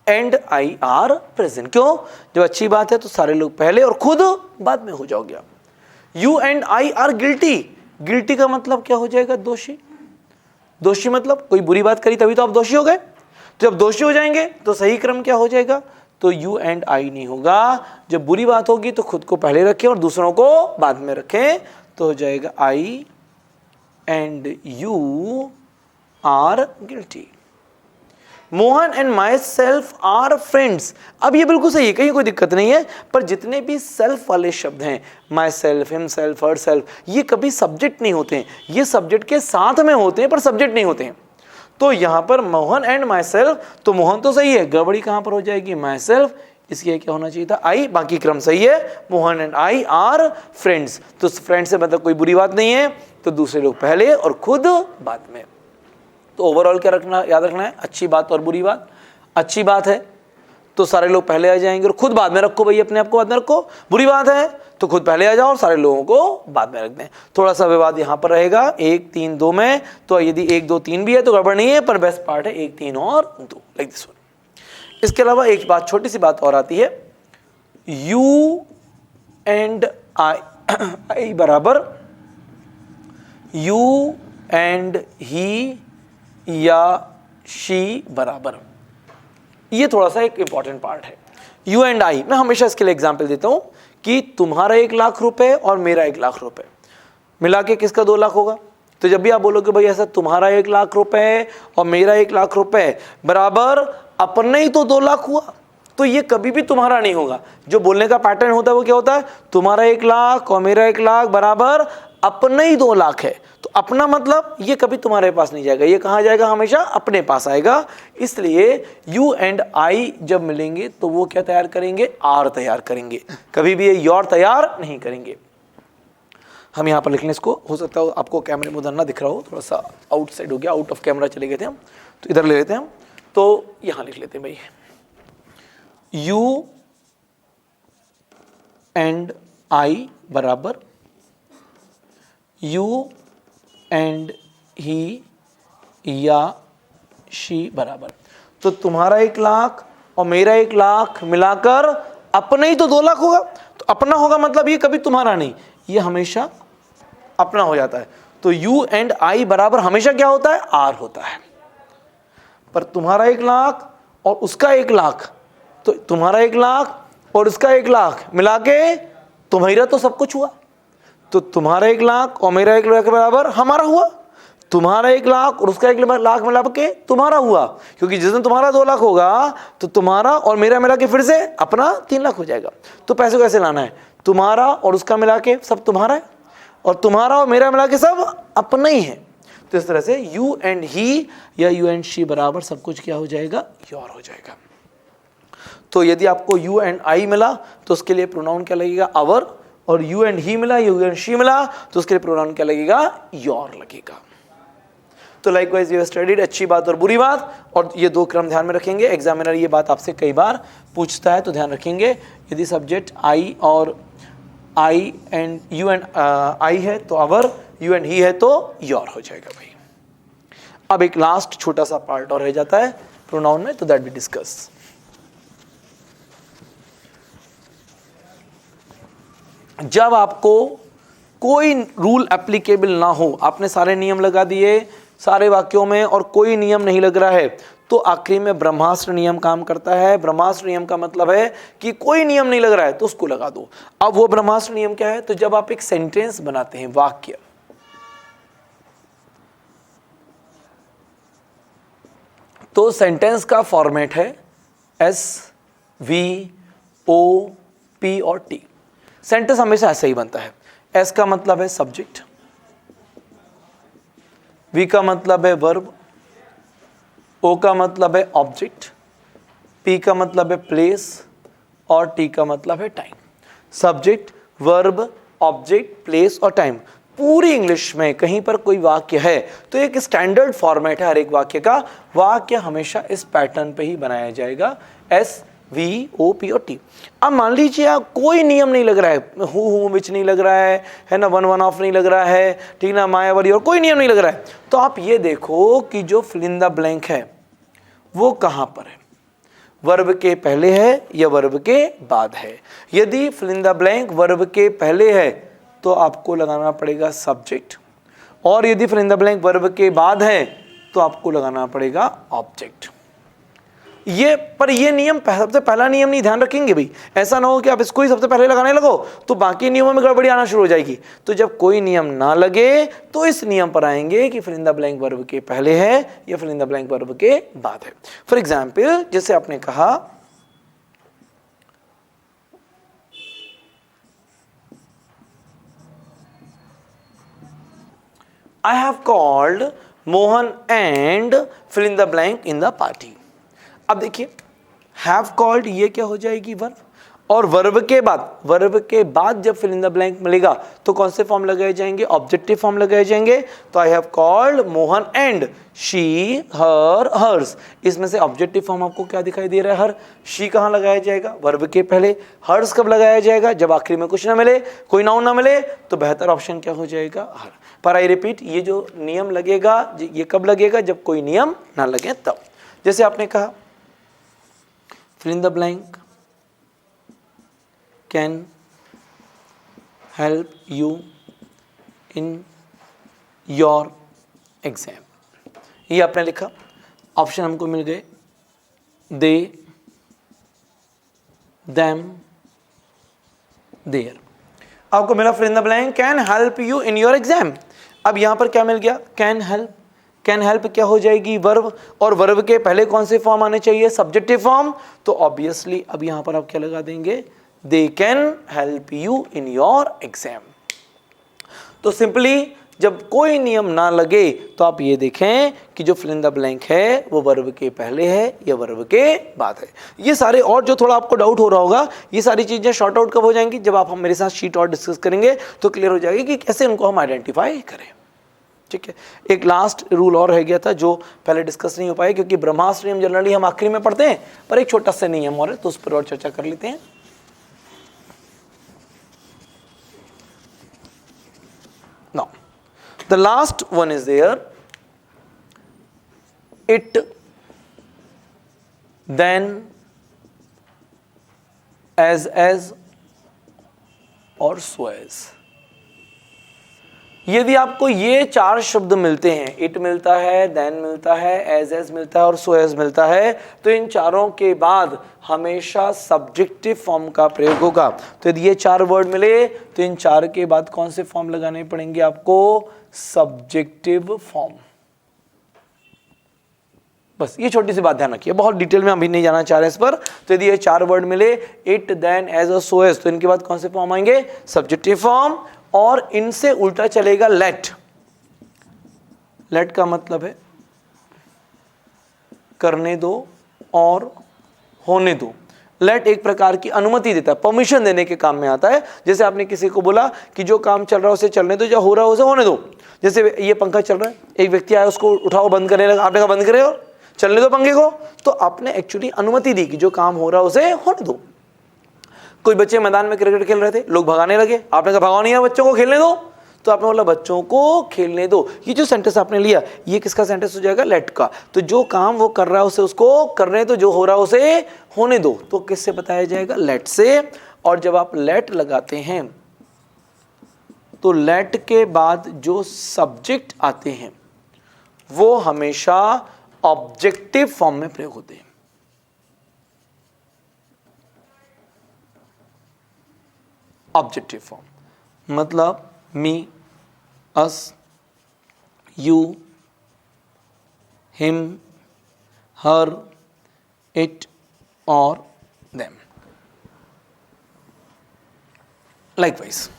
and I R present. क्यों, जब अच्छी बात है तो सारे लोग पहले और खुद बाद में हो जाओगे आप। You and I R guilty, guilty का मतलब क्या हो जाएगा, दोषी। दोषी मतलब कोई बुरी बात करी तभी तो आप दोषी हो गए। तो जब दोषी हो जाएंगे तो सही क्रम क्या हो जाएगा, तो यू एंड आई नहीं होगा। जब बुरी बात होगी तो खुद को पहले रखें और दूसरों को बाद में रखें, तो हो जाएगा I and you are guilty. Mohan and myself are friends. अब ये बिल्कुल सही है, कहीं कोई दिक्कत नहीं है, पर जितने भी सेल्फ वाले शब्द हैं, my self, him self, her self, ये कभी सब्जेक्ट नहीं होते हैं, ये सब्जेक्ट के साथ में होते हैं पर सब्जेक्ट नहीं होते हैं। तो यहां पर मोहन एंड माई सेल्फ, तो मोहन तो सही है, गड़बड़ी कहां पर हो जाएगी, माई सेल्फ, इसलिए क्या होना चाहिए था, आई, बाकी क्रम सही है, Mohan and I R friends. तो फ्रेंड्स से मतलब कोई बुरी बात नहीं है, तो दूसरे लोग पहले और खुद बाद में। तो ओवरऑल क्या रखना, याद रखना है, अच्छी बात और बुरी बात। अच्छी बात है तो सारे लोग पहले आ जाएंगे और खुद बाद में रखो भाई, अपने आप को बाद में रखो। बुरी बात है तो खुद पहले आ जाओ और सारे लोगों को बाद में रख दें। थोड़ा सा विवाद यहाँ पर रहेगा 1, 3, 2 में, तो यदि 1, 2, 3 भी है तो गड़बड़ नहीं है, पर बेस्ट पार्ट है 1, 3 और 2, लाइक दिस वन। इसके अलावा एक बात, छोटी सी बात और आती है, यू एंड आई बराबर यू एंड ही या शी बराबर। ये थोड़ा सा एक इंपॉर्टेंट पार्ट है। यू एंड आई, मैं हमेशा इसके लिए एग्जाम्पल देता हूं कि तुम्हारा 1 लाख रुपए और मेरा 1 लाख रुपए मिला के किसका 2 लाख होगा। तो जब भी आप बोलोगे भाई ऐसा तुम्हारा 1 लाख रुपए और मेरा 1 लाख रुपए बराबर अपना ही तो 2 लाख हुआ, तो ये कभी भी तुम्हारा नहीं होगा। जो बोलने का पैटर्न होता है वो क्या होता है, तुम्हारा 1 लाख और मेरा 1 लाख बराबर अपना ही 2 लाख है। तो अपना मतलब ये कभी तुम्हारे पास नहीं जाएगा, ये कहाँ जाएगा, हमेशा अपने पास आएगा। इसलिए यू एंड आई जब मिलेंगे तो वो क्या तैयार करेंगे, आर तैयार करेंगे, कभी भी ये योर तैयार नहीं करेंगे। हम यहाँ पर लिख लें इसको, हो सकता है आपको कैमरे में उधर ना दिख रहा हो, थोड़ा सा आउटसाइड हो गया, आउट ऑफ कैमरा चले गए थे हम, तो इधर ले लेते हैं हम। तो यहाँ लिख लेते हैं भाई, यू एंड आई बराबर यू एंड ही या शी बराबर। तो तुम्हारा 1 लाख और मेरा 1 लाख मिलाकर अपना ही तो 2 लाख होगा। तो अपना होगा मतलब ये कभी तुम्हारा नहीं, ये हमेशा अपना हो जाता है। तो यू एंड आई बराबर हमेशा क्या होता है, आर होता है। पर तुम्हारा 1 लाख और उसका 1 लाख, तो तुम्हारा 1 लाख और उसका 1 लाख मिला के तुम्हारा तो सब कुछ हुआ। तो तुम्हारा 1 लाख और मेरा 1 लाख के बराबर हमारा हुआ, तुम्हारा 1 लाख और उसका 1 लाख मिला के तुम्हारा हुआ, क्योंकि जिस दिन तुम्हारा 2 लाख होगा तो तुम्हारा और मेरा मिला के फिर से अपना 3 लाख हो जाएगा। तो पैसे कैसे लाना है, तुम्हारा और उसका मिला के सब तुम्हारा है और तुम्हारा और मेरा मिला के सब अपना ही है। तो इस तरह से यू एंड ही या यू एंड शी बराबर सब कुछ क्या हो जाएगा, योर हो जाएगा। तो यदि आपको यू एंड आई मिला तो उसके लिए प्रोनाउन क्या लगेगा, आवर, और यू एंड ही मिला, यू एंड शी मिला तो उसके लिए प्रोनाउन क्या लगेगा, योर लगेगा। तो लाइकवाइज यू स्टडीड, अच्छी बात और बुरी बात, और ये 2 क्रम ध्यान में रखेंगे। एग्जामिनर ये बात आपसे कई बार पूछता है तो ध्यान रखेंगे। यदि सब्जेक्ट आई और आई एंड यू एंड आई है तो आवर, यू एंड ही है तो योर हो जाएगा भाई। अब एक लास्ट छोटा सा पार्ट और रह जाता है प्रोनाउन में, तो दैट बी डिस्कस। जब आपको कोई रूल एप्लीकेबल ना हो, आपने सारे नियम लगा दिए सारे वाक्यों में और कोई नियम नहीं लग रहा है, तो आखिरी में ब्रह्मास्त्र नियम काम करता है। ब्रह्मास्त्र नियम का मतलब है कि कोई नियम नहीं लग रहा है तो उसको लगा दो। अब वो ब्रह्मास्त्र नियम क्या है, तो जब आप एक सेंटेंस बनाते हैं, वाक्य, तो सेंटेंस का फॉर्मेट है एस, वी, ओ, पी और टी। सेंटेंस हमेशा ऐसे ही बनता है। एस का मतलब है सब्जेक्ट, वी का मतलब है वर्ब, ओ का मतलब है ऑब्जेक्ट, पी का मतलब है प्लेस और टी का मतलब है time. Subject, verb, object, place और टाइम। पूरी इंग्लिश में कहीं पर कोई वाक्य है तो एक स्टैंडर्ड फॉर्मेट है हर एक वाक्य का। वाक्य हमेशा इस पैटर्न पे ही बनाया जाएगा, एस, वी, ओ, पी और टी। अब मान लीजिए आप कोई नियम नहीं लग रहा है, हु विच नहीं लग रहा है ना, वन ऑफ नहीं लग रहा है, ठीक ना, मायावली, और कोई नियम नहीं लग रहा है, तो आप ये देखो कि जो फिल इन द ब्लैंक है वो कहां पर है, वर्ब के पहले है या वर्ब के बाद है। यदि fill in the blank verb के पहले है तो आपको लगाना पड़ेगा सब्जेक्ट, और यदि fill in the blank verb के बाद है तो आपको लगाना पड़ेगा ऑब्जेक्ट। ये नियम सबसे पहला नियम नहीं, ध्यान रखेंगे भाई, ऐसा ना हो कि आप इसको ही सबसे पहले लगाने लगो तो बाकी नियमों में गड़बड़ी आना शुरू हो जाएगी। तो जब कोई नियम ना लगे तो इस नियम पर आएंगे कि fill in the blank verb के पहले है या fill in the blank verb के बाद है। फॉर एग्जाम्पल, जैसे आपने कहा I have called Mohan and fill in the blank in the party। अब देखिए, have called ये क्या हो जाएगी, वर्ब, और वर्ब के बाद जब fill in the blank मिलेगा तो कौन से फॉर्म लगाए जाएंगे, ऑब्जेक्टिव फॉर्म लगाए जाएंगे। तो I have called Mohan and she, her, hers, इसमें से ऑब्जेक्टिव फॉर्म आपको क्या दिखाई दे रहा है, हर। she कहाँ लगाया जाएगा, वर्ब के पहले। hers कब लगाया जाएगा, जब आखिरी में कुछ ना मिले, कोई नाउन ना मिले, तो बेहतर ऑप्शन क्या हो जाएगा, हर। पर आई रिपीट, ये जो नियम लगेगा ये कब लगेगा, जब कोई नियम ना लगे तब। जैसे आपने कहा fill in the blank can help you in your exam। ये आपने लिखा, ऑप्शन हमको मिल गए, they, them, their। आपको मिला fill in the blank can help you in your exam। अब यहां पर क्या मिल गया, can help। कैन हेल्प क्या हो जाएगी, वर्ब, और वर्ब के पहले कौन से फॉर्म आने चाहिए, सब्जेक्टिव फॉर्म। तो ऑब्वियसली अब यहां पर आप क्या लगा देंगे, they can help you in your exam. तो सिंपली जब कोई नियम ना लगे तो आप ये देखें कि जो फिल इन द ब्लैंक है वो वर्ब के पहले है या वर्ब के बाद है। ये सारे, और जो थोड़ा आपको डाउट हो रहा होगा, ये सारी चीजें शॉर्ट आउट कब हो जाएंगी, जब आप मेरे साथ शीट और डिस्कस करेंगे तो क्लियर हो जाएगी कि कैसे उनको हम आइडेंटिफाई करें। ठीक है, एक लास्ट रूल और रह गया था जो पहले डिस्कस नहीं हो पाया, क्योंकि ब्रह्मास्त्र नियम जनरली हम आखिरी में पढ़ते हैं, पर एक छोटा सा नियम और है तो उस पर और चर्चा कर लेते हैं। Now the last one is there, it, then, as और सो एज। यदि आपको ये 4 शब्द मिलते हैं, इट मिलता है, देन मिलता है, एज मिलता है और सो एज मिलता है, तो इन चारों के बाद हमेशा सब्जेक्टिव फॉर्म का प्रयोग होगा। तो यदि ये 4 वर्ड मिले तो इन 4 के बाद कौन से फॉर्म लगाने पड़ेंगे आपको? Subjective form. बस ये छोटी सी बात ध्यान रखिए, बहुत डिटेल में हम भी नहीं जाना चाह रहे इस पर। तो यदि ये 4 वर्ड मिले, इट, देन, एज और सो एज, तो इनके बाद कौन से फॉर्म आएंगे? Subjective form. और इनसे उल्टा चलेगा लेट। लेट का मतलब है करने दो और होने दो। लेट एक प्रकार की अनुमति देता है, परमिशन देने के काम में आता है। जैसे आपने किसी को बोला कि जो काम चल रहा है उसे चलने दो, जो हो रहा है उसे होने दो। जैसे ये पंखा चल रहा है, एक व्यक्ति आया, उसको उठाओ, बंद करने लगा, आपने कहा बंद करे और चलने दो पंखे को, तो आपने एक्चुअली अनुमति दी कि जो काम हो रहा है उसे होने दो। कोई बच्चे मैदान में क्रिकेट खेल रहे थे, लोग भगाने लगे, आपने कहा भगाओ नहीं है, बच्चों को खेलने दो, तो आपने बोला बच्चों को खेलने दो। ये जो सेंटेंस आपने लिया, ये किसका सेंटेंस हो जाएगा? लेट का। तो जो काम वो कर रहा है उसे उसको करने दो, जो हो रहा है उसे होने दो। तो किससे बताया जाएगा? लेट से। और जब आप लेट लगाते हैं तो लेट के बाद जो सब्जेक्ट आते हैं वो हमेशा ऑब्जेक्टिव फॉर्म में प्रयोग होते हैं। ऑब्जेक्टिव फॉर्म मतलब मी, अस, यू, हिम, हर, इट और देम। लाइकवाइज।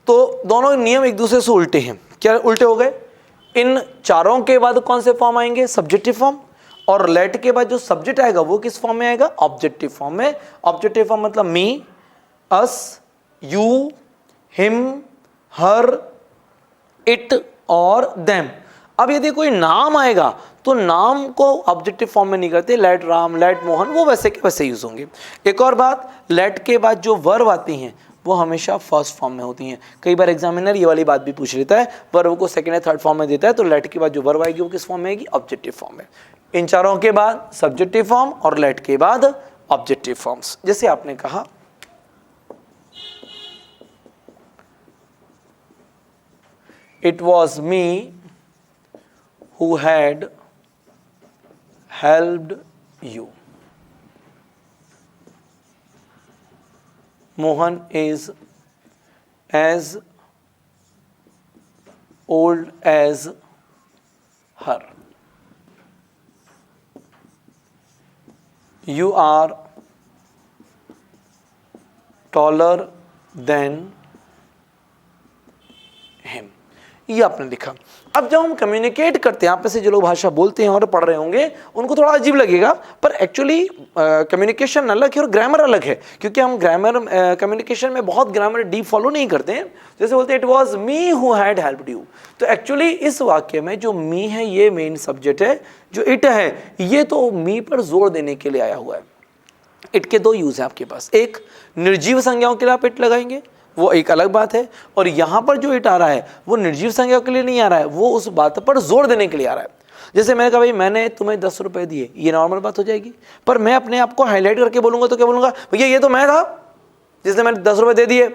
तो दोनों नियम एक दूसरे से उल्टे हैं। क्या उल्टे हो गए? इन चारों के बाद कौन से फॉर्म आएंगे? Subjective form. और लेट के बाद जो सब्जेक्ट आएगा वो किस फॉर्म में आएगा? ऑब्जेक्टिव फॉर्म में। ऑब्जेक्टिव फॉर्म मतलब मी, अस, यू, हिम, हर, इट और देम। अब यदि कोई नाम आएगा तो नाम को ऑब्जेक्टिव फॉर्म में नहीं करते, लेट राम, लेट मोहन, वो वैसे के वैसे यूज होंगे। एक और बात, लेट के बाद जो वर्ब आती हैं वो हमेशा फर्स्ट फॉर्म में होती हैं। कई बार एग्जामिनर ये वाली बात भी पूछ लेता है, वर्ब को सेकंड या थर्ड फॉर्म में देता है, तो लेट के बाद जो वर्ब आएगी वो किस फॉर्म में आएगी? ऑब्जेक्टिव फॉर्म में। इन चारों के बाद सब्जेक्टिव फॉर्म और लेट के बाद ऑब्जेक्टिव फॉर्म्स। जैसे आपने कहा it was me who had helped you. Mohan is as old as her. You are taller than him. ये आपने लिखा। अब जब हम कम्युनिकेट करते हैं, आप में से जो लोग भाषा बोलते हैं और पढ़ रहे होंगे उनको थोड़ा अजीब लगेगा, पर एक्चुअली कम्युनिकेशन अलग है और ग्रामर अलग है। क्योंकि हम ग्रामर कम्युनिकेशन में बहुत ग्रामर डीप फॉलो नहीं करते हैं। जैसे बोलते हैं it was me who had helped you, तो एक्चुअली इस वाक्य में जो मी है ये मेन सब्जेक्ट है, जो इट है ये तो मी पर जोर देने के लिए आया हुआ है। इट के 2 यूज है आपके पास, एक निर्जीव संज्ञाओं के लिए आप इट लगाएंगे, वो एक अलग बात है, और यहां पर जो इट आ रहा है वो निर्जीव संज्ञाओं के लिए नहीं आ रहा है, वो उस बात पर जोर देने के लिए आ रहा है। जैसे मैंने कहा भाई मैंने तुम्हें 10 रुपए दिए, ये नॉर्मल बात हो जाएगी, पर मैं अपने आप को हाईलाइट करके बोलूंगा तो क्या बोलूंगा? भैया ये तो मैं था जिसने मैंने 10 रुपए दे दिए,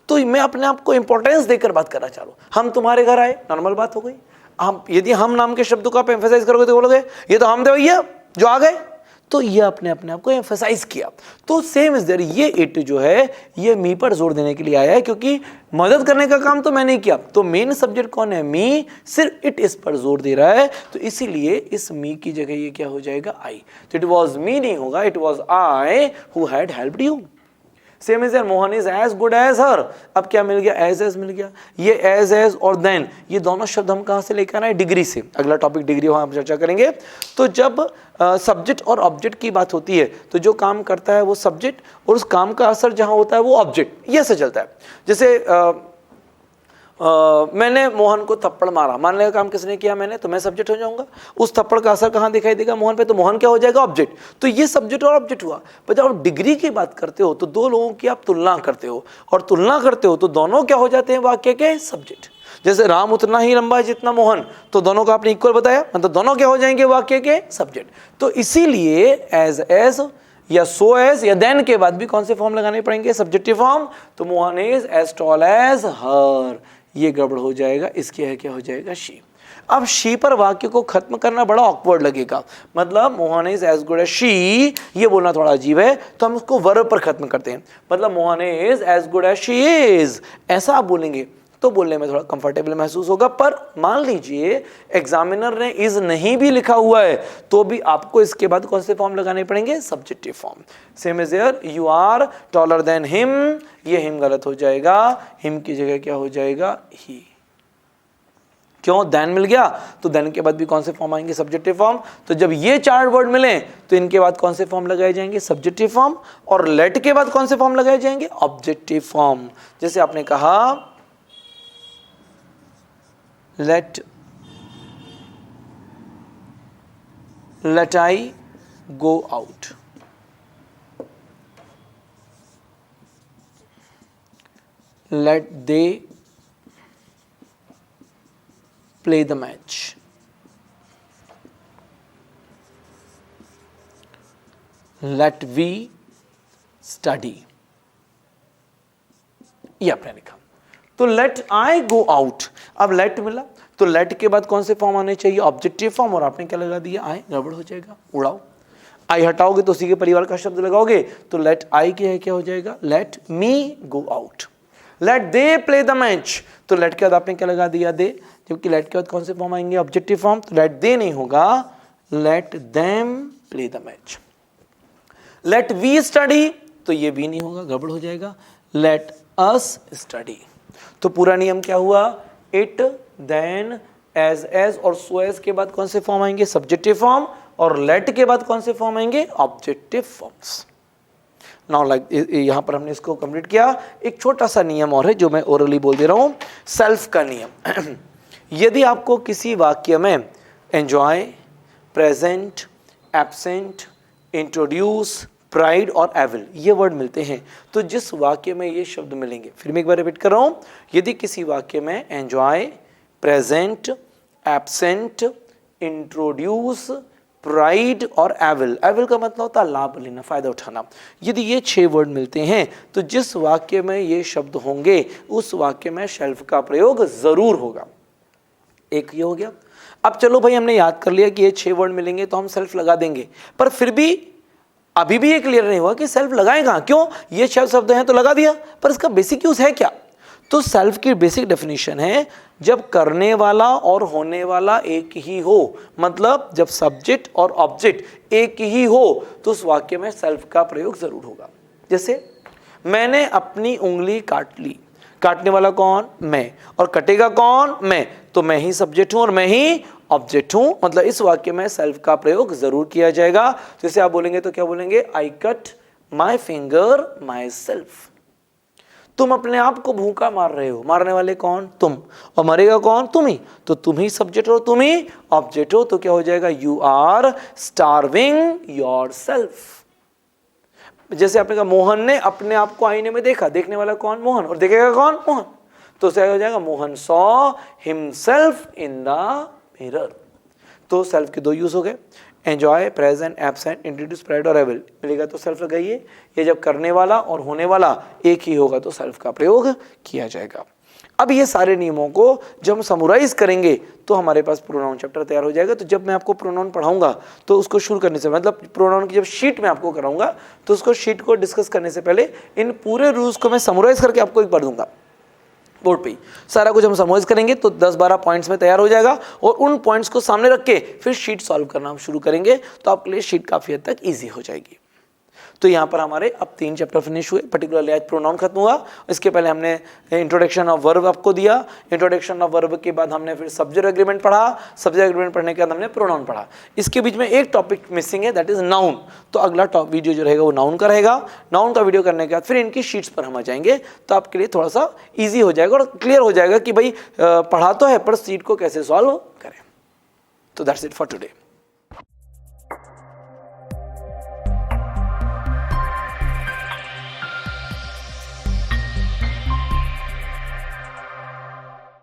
तो मैं अपने आप को इंपॉर्टेंस देकर बात करना चाह रहा हूं। हम तुम्हारे घर आए, नॉर्मल बात हो गई। हम यदि हम नाम के शब्द को आप एम्फेसाइज करोगे तो बोलोगे ये तो हम थे भैया जो आ गए, तो ये अपने आप को एम्फेसाइज किया। तो सेम इज देयर, ये इट जो है ये मी पर जोर देने के लिए आया है, क्योंकि मदद करने का काम तो मैंने किया। तो मेन सब्जेक्ट कौन है? मी, सिर्फ इट इस पर जोर दे रहा है, तो इसीलिए इस मी की जगह ये क्या हो जाएगा? आई। तो इट वॉज मी नहीं होगा, it was I who had helped you. Same is Mohan is as good as her. अब क्या मिल गया? एज मिल गया। ये एज और देन, ये दोनों शब्द हम कहां से लेकर आए? डिग्री से। अगला टॉपिक डिग्री, वहां हम चर्चा करेंगे। तो जब सब्जेक्ट और ऑब्जेक्ट की बात होती है तो जो काम करता है वो सब्जेक्ट, और उस काम का असर जहां होता है वो ऑब्जेक्ट, ये ऐसे चलता है। जैसे मैंने मोहन को थप्पड़ मारा, मारने का काम किसने किया? मैंने, तो मैं सब्जेक्ट हो जाऊंगा। उस थप्पड़ का असर कहां दिखाई देगा? मोहन पे, तो मोहन क्या हो जाएगा? ऑब्जेक्ट। तो ये सब्जेक्ट और ऑब्जेक्ट हुआ। पर जब आप डिग्री की बात करते हो तो 2 लोगों की आप तुलना करते हो, और तुलना करते हो तो दोनों क्या हो जाते हैं? वाक्य के सब्जेक्ट। जैसे राम उतना ही लंबा है जितना मोहन, तो दोनों का आपने इक्वल बताया, मतलब दोनों क्या हो जाएंगे? वाक्य के सब्जेक्ट। तो इसीलिए एज या सो एज या देन के बाद भी कौन से फॉर्म लगाने पड़ेंगे? Subjective form. तो Mohan is as tall as her, ये गड़बड़ हो जाएगा, इसके है क्या हो जाएगा शी। अब शी पर वाक्य को खत्म करना बड़ा ऑकवर्ड लगेगा, मतलब Mohan is as good as she, ये बोलना थोड़ा अजीब है, तो हम उसको वर्ब पर खत्म करते हैं, मतलब Mohan is as good as she is, ऐसा आप बोलेंगे तो बोलने में थोड़ा कंफर्टेबल महसूस होगा। पर मान लीजिए एग्जामिनर ने इज नहीं भी लिखा हुआ है तो भी आपको इसके बाद कौन से फॉर्म लगाने पड़ेंगे, subjective form. Same is here, you are taller than him, ये हिम गलत हो जाएगा, हिम की जगह क्या हो जाएगा, ही। क्यों, देन मिल गया तो देन के बाद भी कौन से फॉर्म आएंगे, सब्जेक्टिव फॉर्म। तो जब ये 4 वर्ड मिले तो इनके बाद कौन से फॉर्म लगाए जाएंगे, सब्जेक्टिव फॉर्म, और लेट के बाद कौन से फॉर्म लगाए जाएंगे, ऑब्जेक्टिव फॉर्म। जैसे आपने कहा let I go out, let they play the match, let we study, ये आपने लिखा। तो लेट आई गो आउट, अब लेट मिला तो लेट के बाद कौन से फॉर्म आने चाहिए, ऑब्जेक्टिव फॉर्म, और आपने क्या लगा दिया, आई, गड़बड़ हो जाएगा, उड़ाओ। आई हटाओगे तो उसी के परिवार का शब्द लगाओगे, तो लेट आई के है क्या हो जाएगा, let me go out. Let they play the match, तो लेट के बाद आपने क्या लगा दिया, दे, जबकि लेट के बाद कौन से फॉर्म आएंगे, ऑब्जेक्टिव फॉर्म, तो लेट दे नहीं होगा, let them play the match. Let we study, तो ये भी नहीं होगा, गड़बड़ हो जाएगा, लेट अस स्टडी। तो पूरा नियम क्या हुआ, इट, देन, एज और सो एज के बाद कौन से फॉर्म आएंगे, सब्जेक्टिव फॉर्म, और लेट के बाद कौन से फॉर्म आएंगे, ऑब्जेक्टिव फॉर्म्स। नाउ लाइक यहां पर हमने इसको कंप्लीट किया। एक छोटा सा नियम और है जो मैं ओरली बोल दे रहा हूं, सेल्फ का नियम। यदि आपको किसी वाक्य में enjoy, present, absent, introduce, pride और एविल ये वर्ड मिलते हैं, तो जिस वाक्य में ये शब्द मिलेंगे, फिर मैं एक बार रिपीट कर रहा हूं, यदि किसी वाक्य में enjoy, present, absent, introduce, pride और एविल, एविल का मतलब होता है लाभ लेना, फायदा उठाना, यदि ये 6 वर्ड मिलते हैं तो जिस वाक्य में ये शब्द होंगे उस वाक्य में शेल्फ का प्रयोग जरूर होगा। एक ये हो गया। अब चलो भाई, हमने याद कर लिया कि ये 6 वर्ड मिलेंगे तो हम सेल्फ लगा देंगे, पर फिर भी अभी भी ये क्लियर नहीं हुआ कि सेल्फ लगाएं कहां, क्यों, ये 6 शब्द हैं तो लगा दिया, पर इसका बेसिक यूज है क्या। तो सेल्फ की बेसिक डेफिनेशन है जब करने वाला और होने वाला एक ही हो, मतलब जब सब्जेक्ट और ऑब्जेक्ट एक ही हो तो उस वाक्य में सेल्फ का प्रयोग जरूर होगा। जैसे मैंने अपनी उंगली काट ली, काटने वाला कौन, मैं, और कटेगा कौन, मैं, तो मैं ही सब्जेक्ट हूं और मैं ही ऑब्जेक्ट हूं, मतलब इस वाक्य में सेल्फ का प्रयोग जरूर किया जाएगा। जैसे आप बोलेंगे तो क्या बोलेंगे, I cut my finger my self. तुम अपने आप को भूखा मार रहे हो, मारने वाले कौन, तुम, और मरेगा कौन, तुम ही, तो तुम ही सब्जेक्ट हो, तुम ही ऑब्जेक्ट हो, तो क्या हो जाएगा, you are starving yourself. जैसे आपने कहा मोहन ने अपने आप को आईने में देखा, देखने वाला कौन, मोहन, और देखेगा कौन, मोहन, तो क्या हो जाएगा, Mohan saw himself in the mirror. तो सेल्फ के 2 यूज हो गए, enjoy, present, absent, introduce, pride और एविल मिलेगा तो सेल्फ लगाइए। ये जब करने वाला और होने वाला एक ही होगा तो सेल्फ का प्रयोग किया जाएगा। अब ये सारे नियमों को जब हम समराइज करेंगे तो हमारे पास प्रोनाउन चैप्टर तैयार हो जाएगा। तो जब मैं आपको प्रोनाउन पढ़ाऊंगा तो उसको शुरू करने से, मतलब प्रोनाउन की जब शीट में आपको कराऊंगा तो उसको शीट को डिस्कस करने से पहले इन पूरे रूल्स को मैं समराइज करके आपको एक बार दूंगा बोर्ड पे। सारा कुछ हम समराइज करेंगे तो 10-12 पॉइंट्स में तैयार हो जाएगा और उन पॉइंट्स को सामने रख के फिर शीट सॉल्व करना हम शुरू करेंगे तो आपके लिए शीट काफ़ी हद तक ईजी हो जाएगी। तो यहाँ पर हमारे अब 3 चैप्टर फिनिश हुए, पर्टिकुलरली आज प्रोनाउन खत्म हुआ। इसके पहले हमने इंट्रोडक्शन ऑफ वर्ब आपको दिया, इंट्रोडक्शन ऑफ वर्ब के बाद हमने फिर सब्जेक्ट एग्रीमेंट पढ़ा, सब्जेक्ट एग्रीमेंट पढ़ने के बाद हमने प्रोनाउन पढ़ा। इसके बीच में एक टॉपिक मिसिंग है, दैट इज नाउन। तो अगला वीडियो जो रहेगा वो नाउन का रहेगा। नाउन का वीडियो करने के बाद फिर इनकी शीट्स पर हम आ जाएंगे तो आपके लिए थोड़ा सा ईजी हो जाएगा और क्लियर हो जाएगा कि भाई पढ़ा तो है पर शीट को कैसे सॉल्व करें। तो दैट्स इट फॉर टुडे।